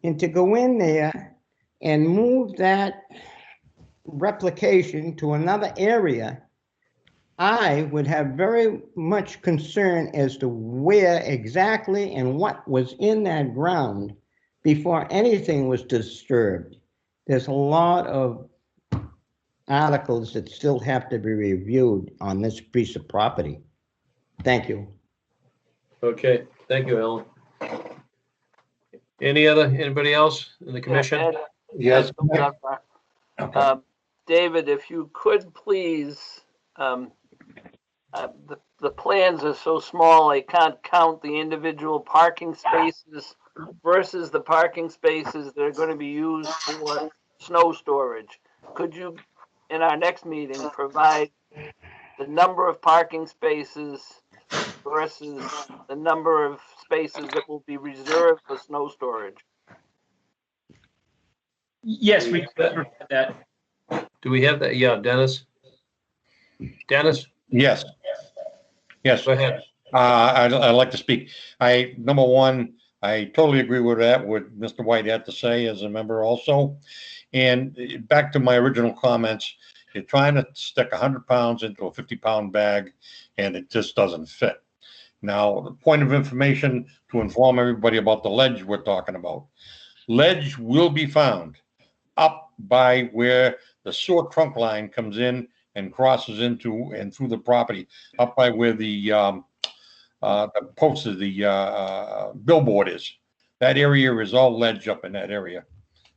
Speaker 7: And to go in there and move that replication to another area, I would have very much concern as to where exactly and what was in that ground before anything was disturbed. There's a lot of articles that still have to be reviewed on this piece of property. Thank you.
Speaker 2: Okay, thank you, Alan. Anybody else in the commission?
Speaker 12: Yes.
Speaker 5: David, if you could please, the plans are so small, I can't count the individual parking spaces versus the parking spaces that are going to be used for snow storage. Could you, in our next meeting, provide the number of parking spaces versus the number of spaces that will be reserved for snow storage?
Speaker 13: Yes, we could that.
Speaker 2: Do we have that? Yeah, Dennis? Dennis?
Speaker 12: Yes. Yes.
Speaker 2: Go ahead.
Speaker 12: I'd like to speak. Number one, I totally agree with that, what Mr. White had to say as a member also. And back to my original comments, you're trying to stick 100 pounds into a 50-pound bag, and it just doesn't fit. Now, the point of information to inform everybody about the ledge we're talking about. Ledge will be found up by where the sewer trunk line comes in and crosses into and through the property, up by where the post of the billboard is. That area is all ledge up in that area.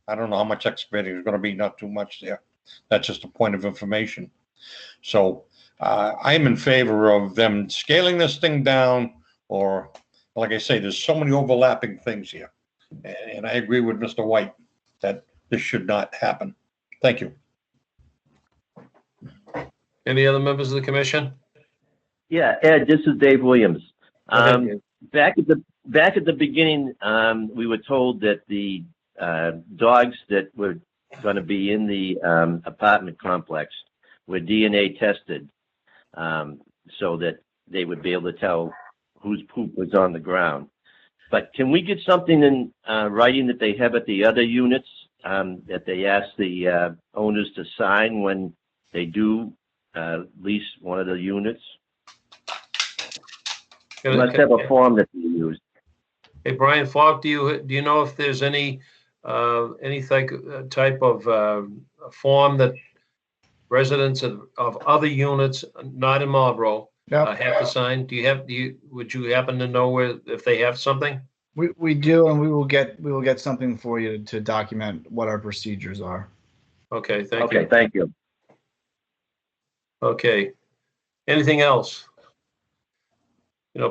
Speaker 12: I don't know how much excavating is going to be, not too much there. That's just a point of information. So I'm in favor of them scaling this thing down, or like I say, there's so many overlapping things here. And I agree with Mr. White that this should not happen. Thank you.
Speaker 2: Any other members of the commission?
Speaker 10: Yeah, Ed, this is Dave Williams.
Speaker 2: ahead,
Speaker 10: Back at the beginning, we were told that the dogs that were going to be in the apartment complex were DNA tested, so that they would be able to tell whose poop was on the ground. But can we get something in writing that they have at the other units, that they ask the owners to sign when they do lease one of the units? You must have a form that you use.
Speaker 2: Hey, Brian Falk, do you know if there's any type of form that residents of other units, not in Marlborough, have to sign? Would you happen to know if they have something?
Speaker 17: We do, and we will get something for you to document what our procedures are.
Speaker 2: Okay, thank you.
Speaker 10: Okay, thank you.
Speaker 2: Okay. Anything else?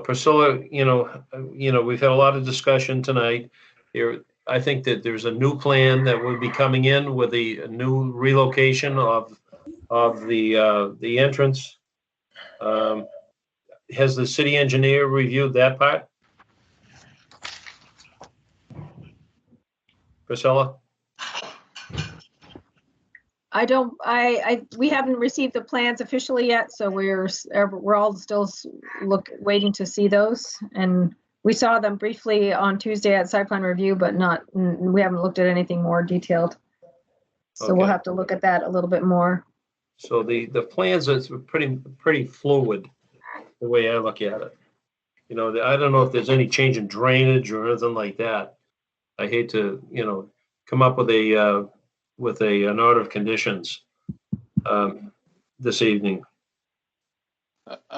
Speaker 2: Priscilla, we've had a lot of discussion tonight here. I think that there's a new plan that will be coming in with the new relocation of the entrance. Has the city engineer reviewed that part? Priscilla?
Speaker 1: We haven't received the plans officially yet, so we're all still waiting to see those. And we saw them briefly on Tuesday at site plan review, but we haven't looked at anything more detailed. So we'll have to look at that a little bit more.
Speaker 2: So the plans are pretty fluid, the way I look at it. I don't know if there's any change in drainage or anything like that. I hate to, come up with an order of conditions this evening.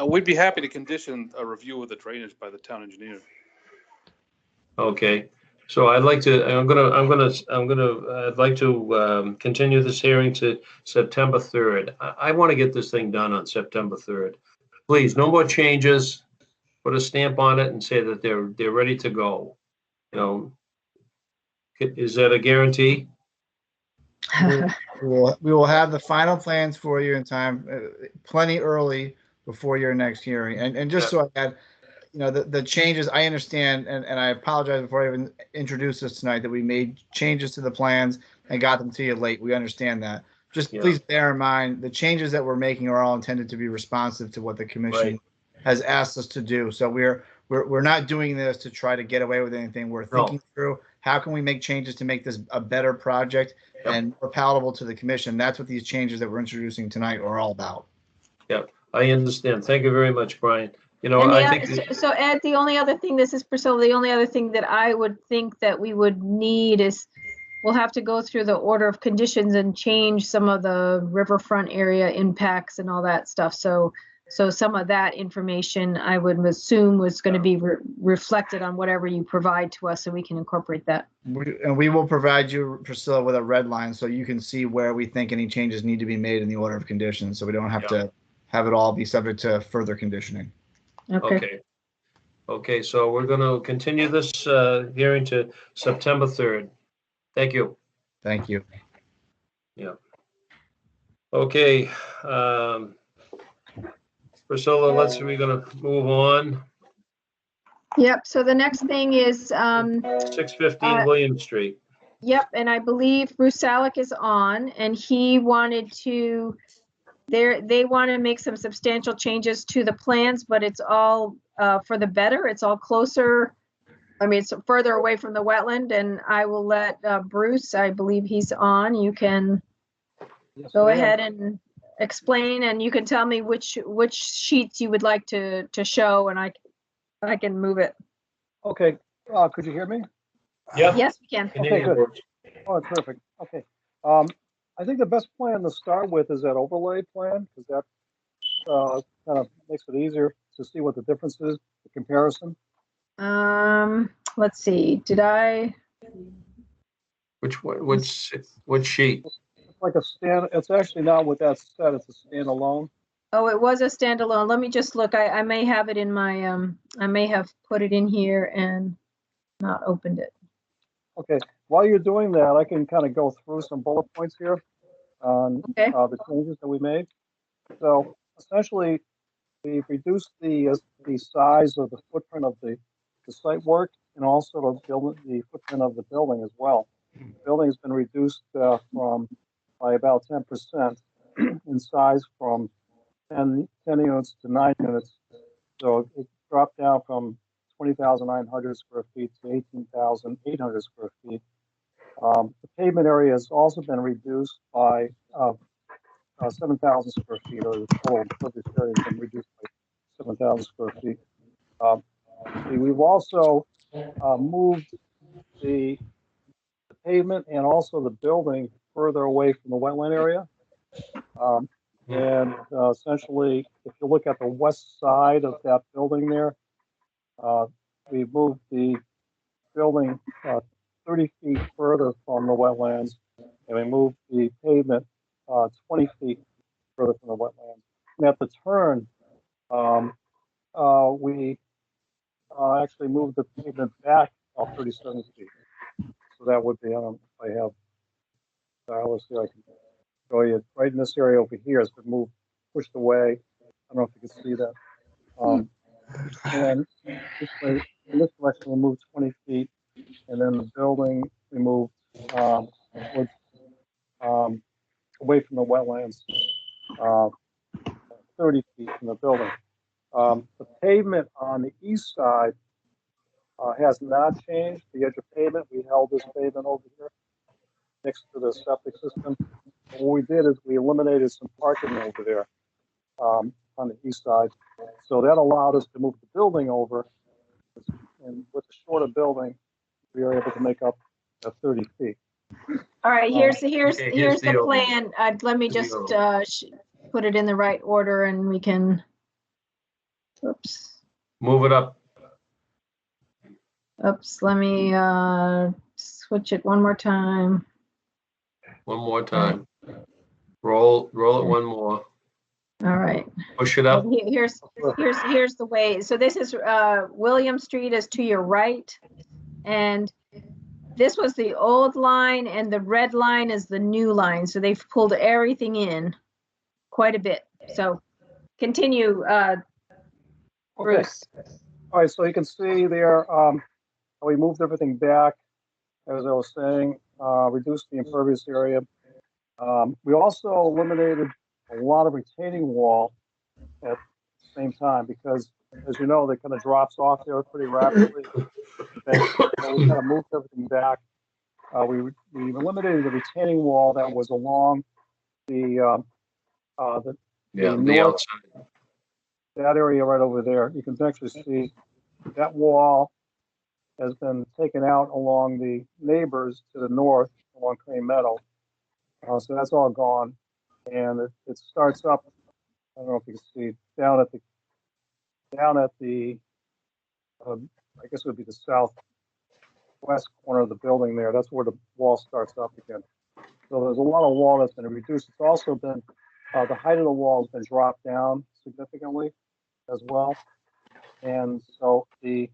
Speaker 19: We'd be happy to condition a review of the drainage by the town engineer.
Speaker 2: Okay, so I'd like to continue this hearing to September 3rd. I want to get this thing done on September 3rd. Please, no more changes. Put a stamp on it and say that they're ready to go. Is that a guarantee?
Speaker 17: We will have the final plans for you in time, plenty early before your next hearing. And just so I add, the changes, I understand, and I apologize before I even introduce this tonight, that we made changes to the plans and got them to you late. We understand that. Just please bear in mind, the changes that we're making are all intended to be responsive to what the commission has asked us to do. So we're not doing this to try to get away with anything. We're thinking through how can we make changes to make this a better project and more palatable to the commission. That's what these changes that we're introducing tonight are all about.
Speaker 2: Yeah, I understand. Thank you very much, Brian.
Speaker 1: I think so. Ed, the only other thing, this is Priscilla, the only other thing that I would think that we would need is we'll have to go through the order of conditions and change some of the riverfront area impacts and all that stuff. So some of that information I would assume was going to be reflected on whatever you provide to us, so we can incorporate that.
Speaker 17: And we will provide you, Priscilla, with a red line so you can see where we think any changes need to be made in the order of conditions, so we don't have to have it all be subject to further conditioning.
Speaker 1: Okay.
Speaker 2: Okay, so we're going to continue this hearing to September 3rd. Thank you.
Speaker 17: Thank you.
Speaker 2: Yeah. Okay. Priscilla, we're going to move on.
Speaker 1: Yep, so the next thing is,
Speaker 2: 615 William Street.
Speaker 1: yep, and I believe Bruce Salick is on, and he wanted to, they want to make some substantial changes to the plans, but it's all for the better. It's all closer. I mean, it's further away from the wetland, and I will let Bruce, I believe he's on. You can go ahead and explain, and you can tell me which sheets you would like to show, and I can move it.
Speaker 6: Okay, could you hear me?
Speaker 2: Yeah.
Speaker 1: Yes, we can.
Speaker 6: Okay, good. Oh, perfect. Okay. I think the best plan to start with is that overlay plan, because that kind of makes it easier to see what the difference is, the comparison.
Speaker 1: Let's see. Did I?
Speaker 2: Which sheet?
Speaker 6: It's like it's actually not what that said. It's a standalone.
Speaker 1: Oh, it was a standalone. Let me just look. I may have it in my, I may have put it in here and not opened it.
Speaker 6: Okay. While you're doing that, I can kind of go through some bullet points here on the changes that we made. So essentially, we've reduced the size of the footprint of the site work and also the footprint of the building as well. The building has been reduced by about 10% in size from 10 units to 9 units. So it dropped down from 20,900 square feet to 18,800 square feet. The pavement area has also been reduced by 7,000 square feet, or the total impervious area has been reduced by 7,000 square feet. We've also moved the pavement and also the building further away from the wetland area. And essentially, if you look at the west side of that building there, we moved the building 30 feet further from the wetlands, and we moved the pavement 20 feet further from the wetlands. And at the turn, we actually moved the pavement back 37 feet. So that would be, if I have stylus here, I can show you. Right in this area over here has been moved, pushed away. I don't know if you can see that. And in this direction, we moved 20 feet, and then the building we moved away from the wetlands, 30 feet from the building. The pavement on the east side has not changed. The edge of pavement, we held this pavement over here next to the septic system. And what we did is we eliminated some parking over there on the east side. So that allowed us to move the building over. And with the shorter building, we were able to make up 30 feet.
Speaker 1: All right, here's the plan. Let me just put it in the right order, and we can. Oops.
Speaker 2: Move it up.
Speaker 1: Oops. Let me switch it one more time.
Speaker 2: One more time. Roll it one more.
Speaker 1: All right.
Speaker 2: Push it up.
Speaker 1: Here's the way. So this is William Street is to your right, and this was the old line, and the red line is the new line. So they've pulled everything in quite a bit. So continue, Bruce.
Speaker 6: All right, so you can see there, we moved everything back, as I was saying, reduced the impervious area. We also eliminated a lot of retaining wall at the same time because, as you know, they kind of drops off there pretty rapidly. And so we kind of moved everything back. We eliminated the retaining wall that was along the north,
Speaker 2: outside.
Speaker 6: that area right over there. You can actually see that wall has been taken out along the neighbors to the north along Crane Meadow. So that's all gone. And it starts up, I don't know if you can see, down at the I guess it would be the southwest corner of the building there. That's where the wall starts up again. So there's a lot of wall that's been reduced. It's also been, the height of the wall has been dropped down significantly as well. And so the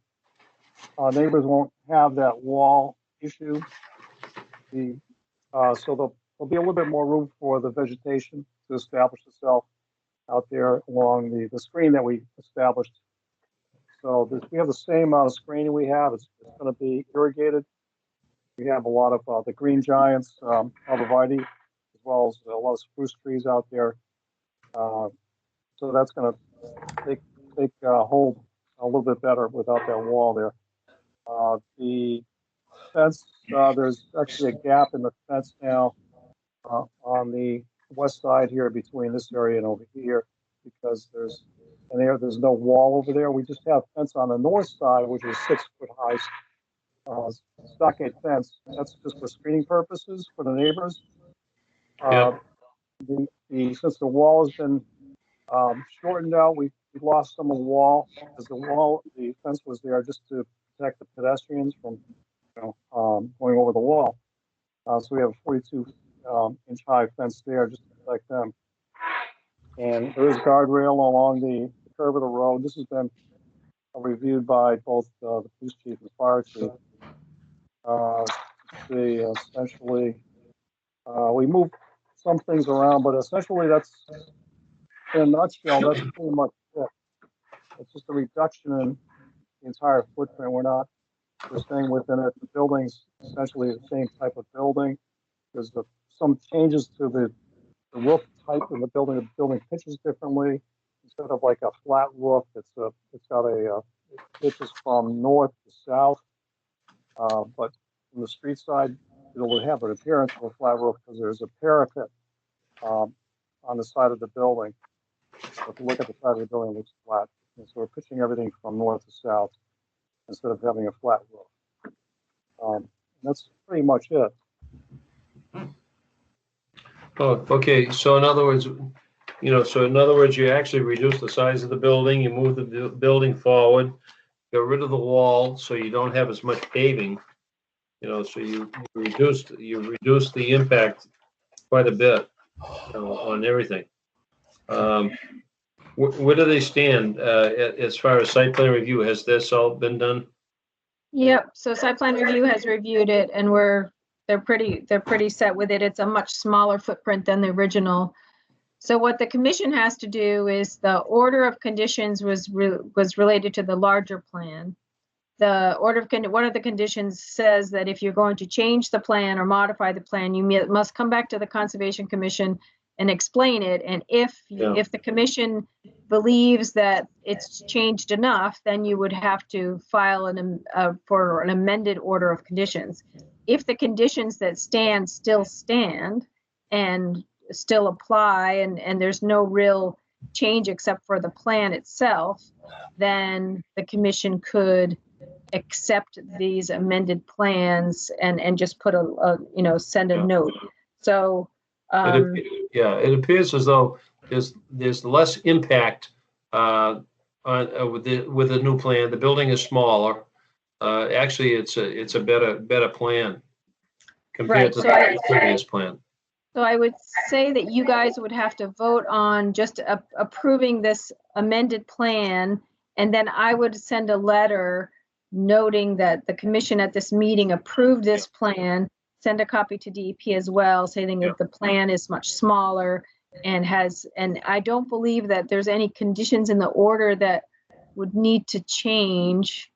Speaker 6: neighbors won't have that wall issue. So there'll be a little bit more room for the vegetation to establish itself out there along the screen that we established. So we have the same amount of screening we have. It's going to be irrigated. We have a lot of the green giants, arborvitae, as well as a lot of spruce trees out there. So that's going to take hold a little bit better without that wall there. The fence, there's actually a gap in the fence now on the west side here between this area and over here, because there's no wall over there. We just have fence on the north side, which is 6 foot high stockade fence. That's just for screening purposes for the neighbors. Since the wall has been shortened out, we lost some of the wall, because the fence was there just to protect the pedestrians from going over the wall. So we have a 42 inch high fence there just to protect them. And there is guardrail along the curve of the road. This has been reviewed by both the police chief and the fire chief. Essentially, we moved some things around, but essentially that's, in a nutshell, that's pretty much it. It's just a reduction in the entire footprint. We're staying within it. The building's essentially the same type of building. There's some changes to the roof type in the building. The building pitches differently. Instead of like a flat roof, it pitches from north to south. But from the street side, it'll have an appearance of a flat roof because there's a parapet on the side of the building. So if you look at the side of the building, it looks flat. And so we're pitching everything from north to south instead of having a flat roof. That's pretty much it.
Speaker 2: Oh, okay. So in other words, you actually reduce the size of the building, you move the building forward, get rid of the wall, so you don't have as much paving. So you reduce the impact quite a bit on everything. Where do they stand as far as site plan review? Has this all been done?
Speaker 1: Yep. So site plan review has reviewed it, and they're pretty set with it. It's a much smaller footprint than the original. So what the commission has to do is the order of conditions was related to the larger plan. The one of the conditions says that if you're going to change the plan or modify the plan, you must come back to the Conservation Commission and explain it. And if the commission believes that it's changed enough, then you would have to file for an amended order of conditions. If the conditions that stand still stand and still apply, and there's no real change except for the plan itself, then the commission could accept these amended plans and just put send a note. So
Speaker 2: it appears as though there's less impact with the new plan. The building is smaller. Actually, it's a better plan compared to the previous plan.
Speaker 1: So I would say that you guys would have to vote on just approving this amended plan, and then I would send a letter noting that the commission at this meeting approved this plan, send a copy to DEP as well, saying that the plan is much smaller and I don't believe that there's any conditions in the order that would need to change.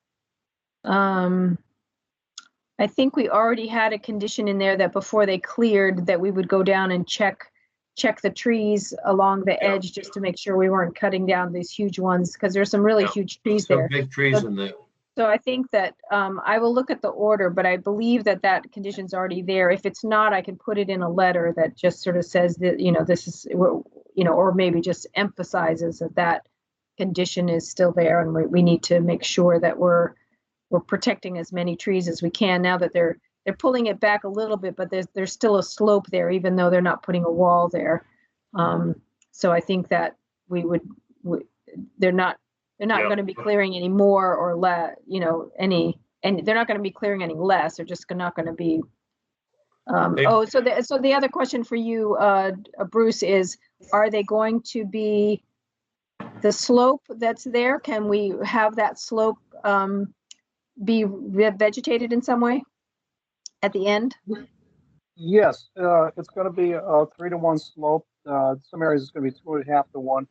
Speaker 1: I think we already had a condition in there that before they cleared, that we would go down and check the trees along the edge just to make sure we weren't cutting down these huge ones, because there's some really huge trees there.
Speaker 2: Big trees in there.
Speaker 1: So I think that I will look at the order, but I believe that condition's already there. If it's not, I can put it in a letter that just sort of says that, this is, or maybe just emphasizes that condition is still there, and we need to make sure that we're protecting as many trees as we can now that they're pulling it back a little bit, but there's still a slope there, even though they're not putting a wall there. So I think that they're not going to be clearing any more or less, and they're not going to be clearing any less. They're just not going to be. So the other question for you, Bruce, is: are they going to be the slope that's there, can we have that slope be vegetated in some way at the end?
Speaker 6: Yes, it's going to be a 3-to-1 slope. Some areas it's going to be 2.5-to-1.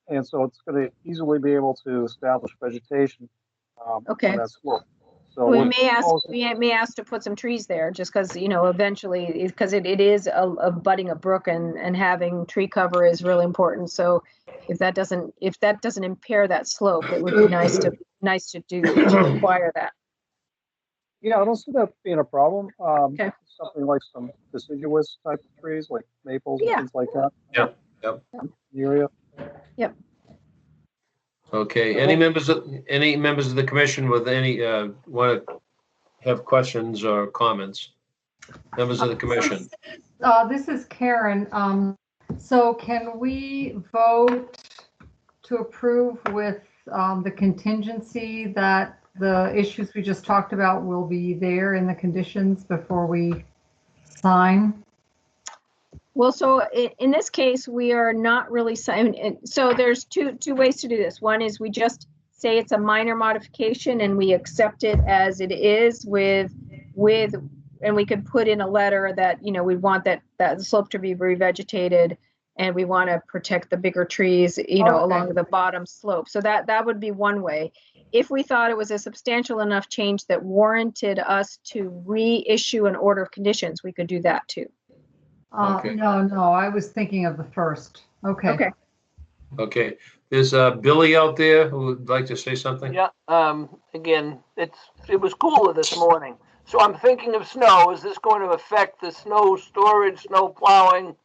Speaker 6: And so it's going to easily be able to establish vegetation
Speaker 1: Okay.
Speaker 6: on that slope. So
Speaker 1: We may ask to put some trees there, just because, you know, eventually, because it is abutting a brook, and having tree cover is really important. So if that doesn't impair that slope, it would be nice to require that.
Speaker 6: Yeah, I don't see that being a problem.
Speaker 1: Okay.
Speaker 6: Something like some deciduous type of trees, like maples and
Speaker 1: Yeah.
Speaker 6: things like that.
Speaker 2: Yep, yep.
Speaker 6: In the area.
Speaker 1: Yep.
Speaker 2: Okay, any members of the commission with any, want to have questions or comments? Members of the commission?
Speaker 9: This is Karen. So can we vote to approve with the contingency that the issues we just talked about will be there in the conditions before we sign?
Speaker 1: Well, so in this case, we are not really signing. So there's two ways to do this. One is we just say it's a minor modification and we accept it as it is with, and we could put in a letter that, you know, we want that slope to be revegetated, and we want to protect the bigger trees, you know, along the bottom slope. So that would be one way. If we thought it was a substantial enough change that warranted us to reissue an order of conditions, we could do that too.
Speaker 2: Okay.
Speaker 9: No, I was thinking of the first. Okay.
Speaker 2: Okay, there's Billy out there who would like to say something.
Speaker 5: Yeah, again, it was cooler this morning. So I'm thinking of snow. Is this going to affect the snow storage, snow plowing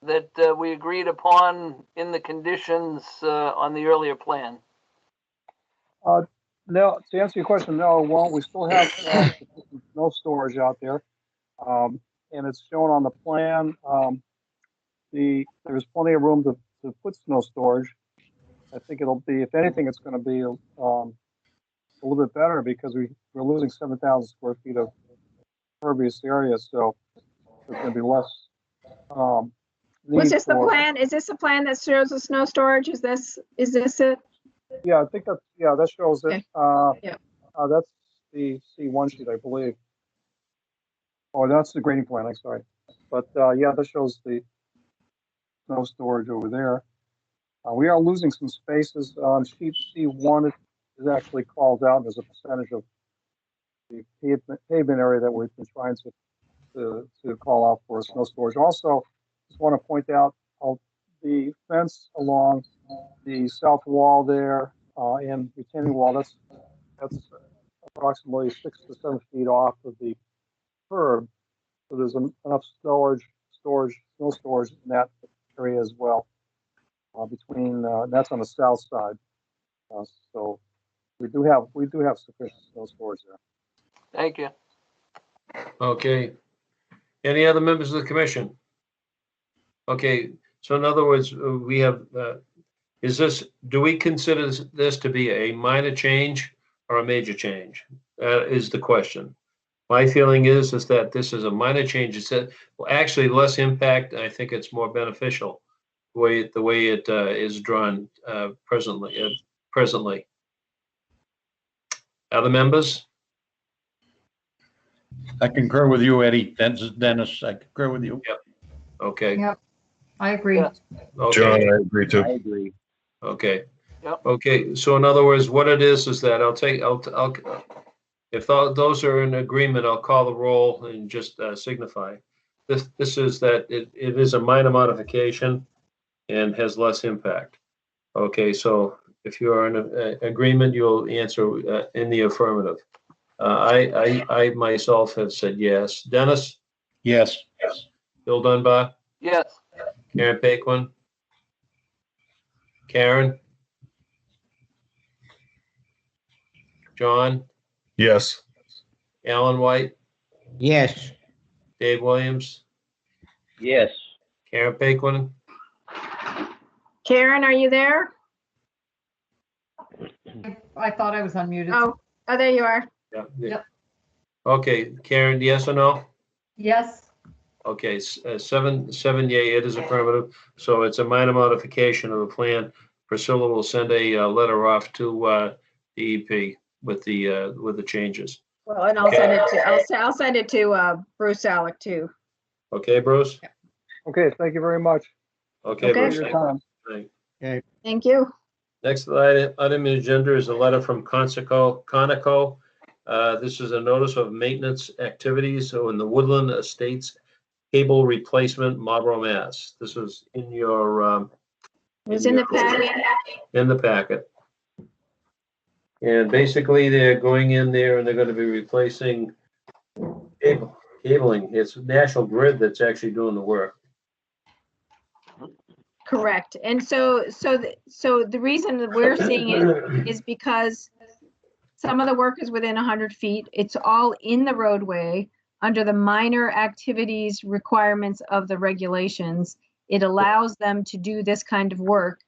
Speaker 5: that we agreed upon in the conditions on the earlier plan?
Speaker 6: No, to answer your question, no, it won't. We still have snow storage out there. And it's shown on the plan. There's plenty of room to put snow storage. I think it'll be, if anything, it's going to be a little bit better, because we're losing 7,000 square feet of impervious area, so there's going to be less.
Speaker 1: Was this the plan? Is this the plan that shows the snow storage? Is this it?
Speaker 6: Yeah, I think that shows it.
Speaker 1: Yeah.
Speaker 6: That's the C1 sheet, I believe. Oh, that's the grading plan. I'm sorry, but yeah, that shows the snow storage over there. We are losing some spaces on sheet C1. It is actually called out as a percentage of the pavement area that we've been trying to call out for snow storage. Also, just want to point out the fence along the south wall there and retaining wall. That's approximately 6 to 7 feet off of the curb. So there's enough snow storage in that area as well. That's on the south side. So we do have sufficient snow storage there.
Speaker 5: Thank you.
Speaker 2: Okay. Any other members of the commission? Okay, so in other words, we have, do we consider this to be a minor change or a major change? Is the question. My feeling is that this is a minor change. It's actually less impact. I think it's more beneficial the way it is drawn presently. Other members?
Speaker 12: I concur with you, Eddie. Dennis, I concur with you.
Speaker 2: Yep. Okay.
Speaker 9: Yep. I agree.
Speaker 2: Okay.
Speaker 8: John, I agree too.
Speaker 10: I agree.
Speaker 2: Okay.
Speaker 5: Yep.
Speaker 2: Okay. So in other words, what it is that I'll if those are in agreement, I'll call the roll and just signify. This is that it is a minor modification and has less impact. Okay. So if you are in agreement, you'll answer in the affirmative. I myself have said yes. Dennis?
Speaker 12: Yes.
Speaker 2: Bill Dunbar?
Speaker 5: Yes.
Speaker 2: Karen Paquin? Karen? John?
Speaker 8: Yes.
Speaker 2: Alan White?
Speaker 7: Yes.
Speaker 2: Dave Williams?
Speaker 10: Yes.
Speaker 2: Karen Paquin?
Speaker 1: Karen, are you there?
Speaker 9: I thought I was unmuted.
Speaker 1: Oh, there you are.
Speaker 2: Yeah.
Speaker 9: Yep.
Speaker 2: Okay, Karen, yes or no?
Speaker 9: Yes.
Speaker 2: Okay, seven yea, it is affirmative. So it's a minor modification of the plan. Priscilla will send a letter off to DEP with the changes.
Speaker 1: Well, and I'll send it to, I'll send it to Bruce Alec too.
Speaker 2: Okay, Bruce?
Speaker 6: Okay, thank you very much.
Speaker 2: Okay,
Speaker 1: Okay.
Speaker 2: Bruce.
Speaker 6: For your time.
Speaker 2: Thank-
Speaker 1: Thank you.
Speaker 2: Next item on the agenda is a letter from Conoco. This is a notice of maintenance activities in the Woodland Estates cable replacement, Marlborough, Mass. This is in your
Speaker 1: It's in the packet.
Speaker 2: in the packet. And basically, they're going in there and they're going to be replacing cabling. It's National Grid that's actually doing the work.
Speaker 1: Correct. And so the reason that we're seeing it is because some of the work is within 100 feet. It's all in the roadway under the minor activities requirements of the regulations. It allows them to do this kind of work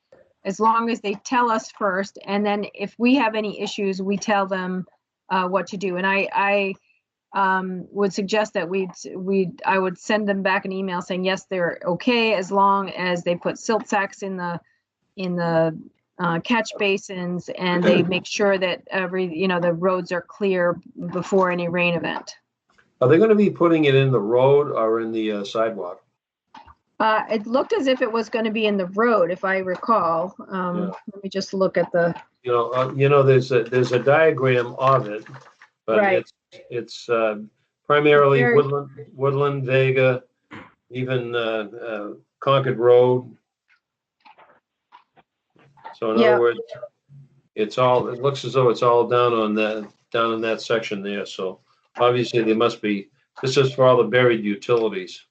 Speaker 1: as long as they tell us first. And then if we have any issues, we tell them what to do. And I would suggest that I would send them back an email saying, yes, they're okay, as long as they put silt sacks in the catch basins and they make sure that the roads are clear before any rain event.
Speaker 2: Are they going to be putting it in the road or in the sidewalk?
Speaker 1: It looked as if it was going to be in the road, if I recall. Let me just look at the.
Speaker 2: There's a diagram of it, but
Speaker 1: right.
Speaker 2: It's primarily
Speaker 1: Very...
Speaker 2: Woodland, Vega, even Concord Road. So in other words, it looks as though it's all down in that section there. So obviously this is for all the buried utilities.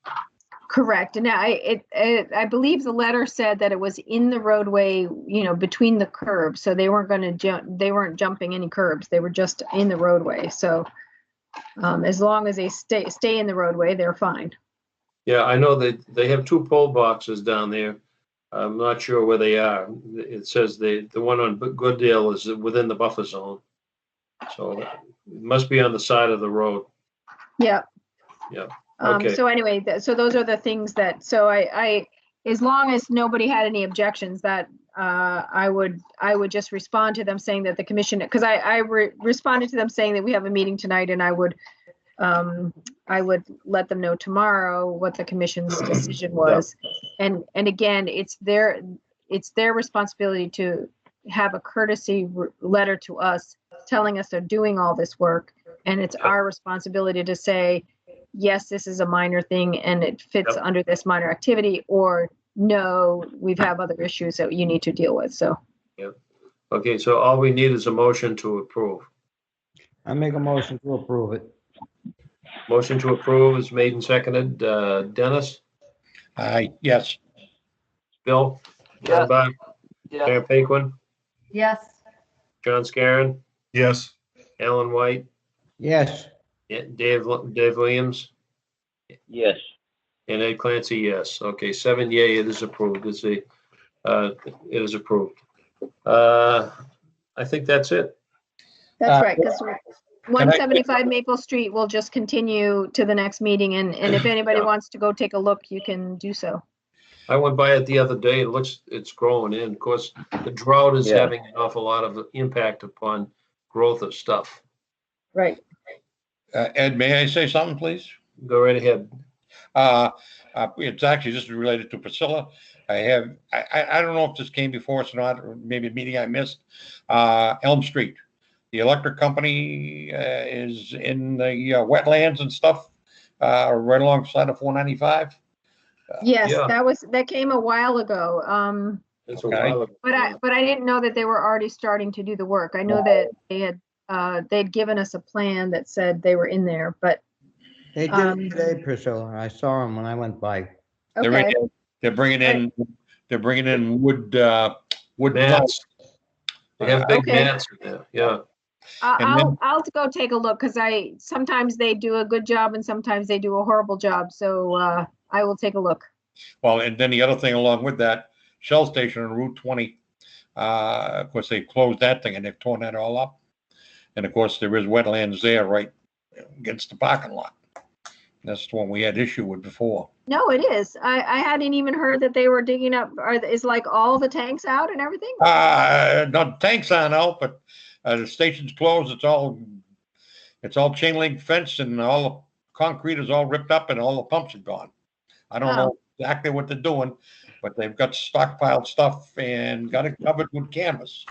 Speaker 1: Correct. And I believe the letter said that it was in the roadway, between the curbs. So they weren't going to they weren't jumping any curbs. They were just in the roadway. So as long as they stay in the roadway, they're fine.
Speaker 2: Yeah, I know that they have two pole boxes down there. I'm not sure where they are. It says the one on Gooddale is within the buffer zone. So it must be on the side of the road.
Speaker 1: Yeah.
Speaker 2: Yeah. Okay.
Speaker 1: So anyway, so those are the things that, so I as long as nobody had any objections, that I would just respond to them saying that the commission, because I responded to them saying that we have a meeting tonight, and I would let them know tomorrow what the commission's decision was. And again, it's their responsibility to have a courtesy letter to us telling us they're doing all this work, and it's our responsibility to say, yes, this is a minor thing and it fits under this minor activity, or no, we have other issues that you need to deal with. So.
Speaker 2: Yep. Okay, so all we need is a motion to approve.
Speaker 7: I make a motion to approve it.
Speaker 2: Motion to approve is made and seconded. Dennis?
Speaker 12: Yes.
Speaker 2: Bill?
Speaker 5: Yes.
Speaker 2: Bob?
Speaker 5: Yes.
Speaker 2: Mayor Paquin?
Speaker 9: Yes.
Speaker 2: John Scarron?
Speaker 8: Yes.
Speaker 2: Alan White?
Speaker 7: Yes.
Speaker 2: Dave Williams?
Speaker 10: Yes.
Speaker 2: And Ed Clancy, yes. Okay, 7 yea, it is approved. It is approved. I think that's it.
Speaker 1: That's right, because 175 Maple Street will just continue to the next meeting, and if anybody wants to go take a look, you can do so.
Speaker 2: I went by it the other day. It's growing in. Of course, the drought is having an awful lot of impact upon growth of stuff.
Speaker 1: Right.
Speaker 12: Ed, may I say something, please?
Speaker 2: Go right ahead.
Speaker 12: It's actually just related to Priscilla. I don't know if this came before us or not, or maybe a meeting I missed. Elm Street, the electric company is in the wetlands and stuff, right alongside of 495.
Speaker 1: Yes, that came a while ago.
Speaker 2: It's a while ago.
Speaker 1: But I didn't know that they were already starting to do the work. I know that they'd given us a plan that said they were in there, but
Speaker 7: they did it today, Priscilla. I saw them when I went by.
Speaker 1: Okay.
Speaker 12: They're bringing in wood
Speaker 2: mats. They have big mats in there. Yeah.
Speaker 1: I'll go take a look, because sometimes they do a good job and sometimes they do a horrible job. So I will take a look.
Speaker 12: Well, and then the other thing along with that, Shell Station on Route 20, of course, they closed that thing and they've torn that all up. And of course, there is wetlands there right against the parking lot. That's the one we had issue with before.
Speaker 1: No, it is. I hadn't even heard that they were digging up, is like all the tanks out and everything?
Speaker 12: Not tanks aren't out, but the station's closed. It's all chain link fence, and all the concrete is all ripped up and all the pumps are gone. I don't know exactly what they're doing, but they've got stockpiled stuff and got it covered with canvas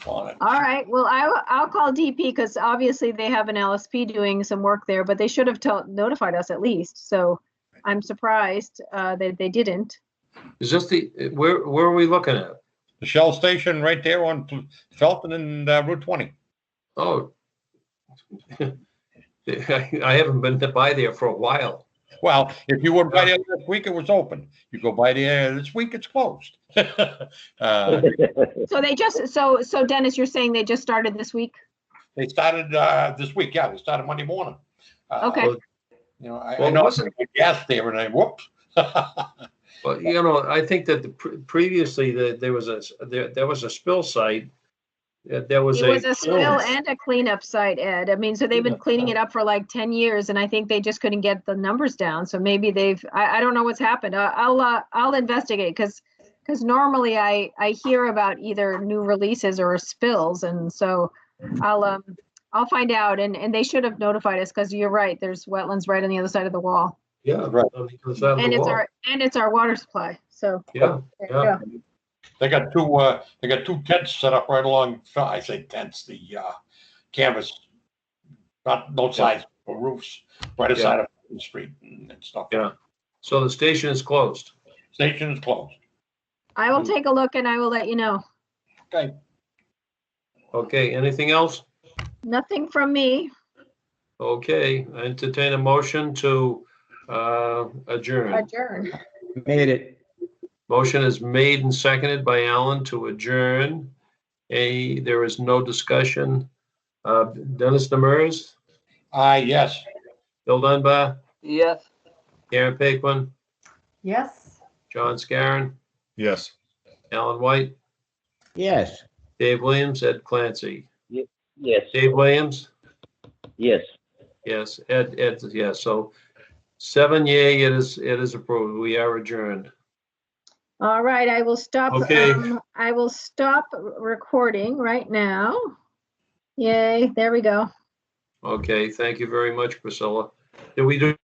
Speaker 12: on it.
Speaker 1: All right. Well, I'll call DP because obviously they have an LSP doing some work there, but they should have notified us at least. So I'm surprised that they didn't.
Speaker 2: Is this where are we looking at?
Speaker 12: The Shell station right there on Felton and Route 20.
Speaker 2: Oh, I haven't been by there for a while.
Speaker 12: Well, if you were by there last week, it was open. You go by there this week, it's closed.
Speaker 1: So they just, so Dennis, you're saying they just started this week?
Speaker 12: They started this week. Yeah, they started Monday morning.
Speaker 1: Okay.
Speaker 12: You know, I know I gas there and I whoops.
Speaker 2: Well, you know, I think that previously there was a spill site. There was
Speaker 1: It was a spill and a cleanup site, Ed. I mean, so they've been cleaning it up for like 10 years, and I think they just couldn't get the numbers down. So maybe I don't know what's happened. I'll investigate because normally I hear about either new releases or spills, and so I'll find out. And they should have notified us because you're right. There's wetlands right on the other side of the wall.
Speaker 2: Yeah, right.
Speaker 1: And it's our water supply. So
Speaker 2: yeah,
Speaker 1: there you go.
Speaker 12: They got two tents set up right along. I say tents, the canvas, no sides or roofs, right aside of the street and stuff.
Speaker 2: Yeah. So the station is closed.
Speaker 12: Station is closed.
Speaker 1: I will take a look and I will let you know.
Speaker 12: Okay.
Speaker 2: Okay. Anything else?
Speaker 1: Nothing from me.
Speaker 2: Okay. I entertain a motion to adjourn.
Speaker 1: Adjourn.
Speaker 7: Made it.
Speaker 2: Motion is made and seconded by Alan to adjourn. There is no discussion. Dennis Demers?
Speaker 12: Yes.
Speaker 2: Bill Dunbar?
Speaker 5: Yes.
Speaker 2: Karen Paquin?
Speaker 9: Yes.
Speaker 2: John Scarron?
Speaker 8: Yes.
Speaker 2: Alan White?
Speaker 7: Yes.
Speaker 2: Dave Williams? Ed Clancy?
Speaker 10: Yes.
Speaker 2: Dave Williams?
Speaker 10: Yes.
Speaker 2: Yes. Ed, yes. So 7 yea, it is approved. We are adjourned.
Speaker 1: All right, I will stop.
Speaker 2: Okay.
Speaker 1: I will stop recording right now. Yay, there we go.
Speaker 2: Okay, thank you very much, Priscilla. Did we do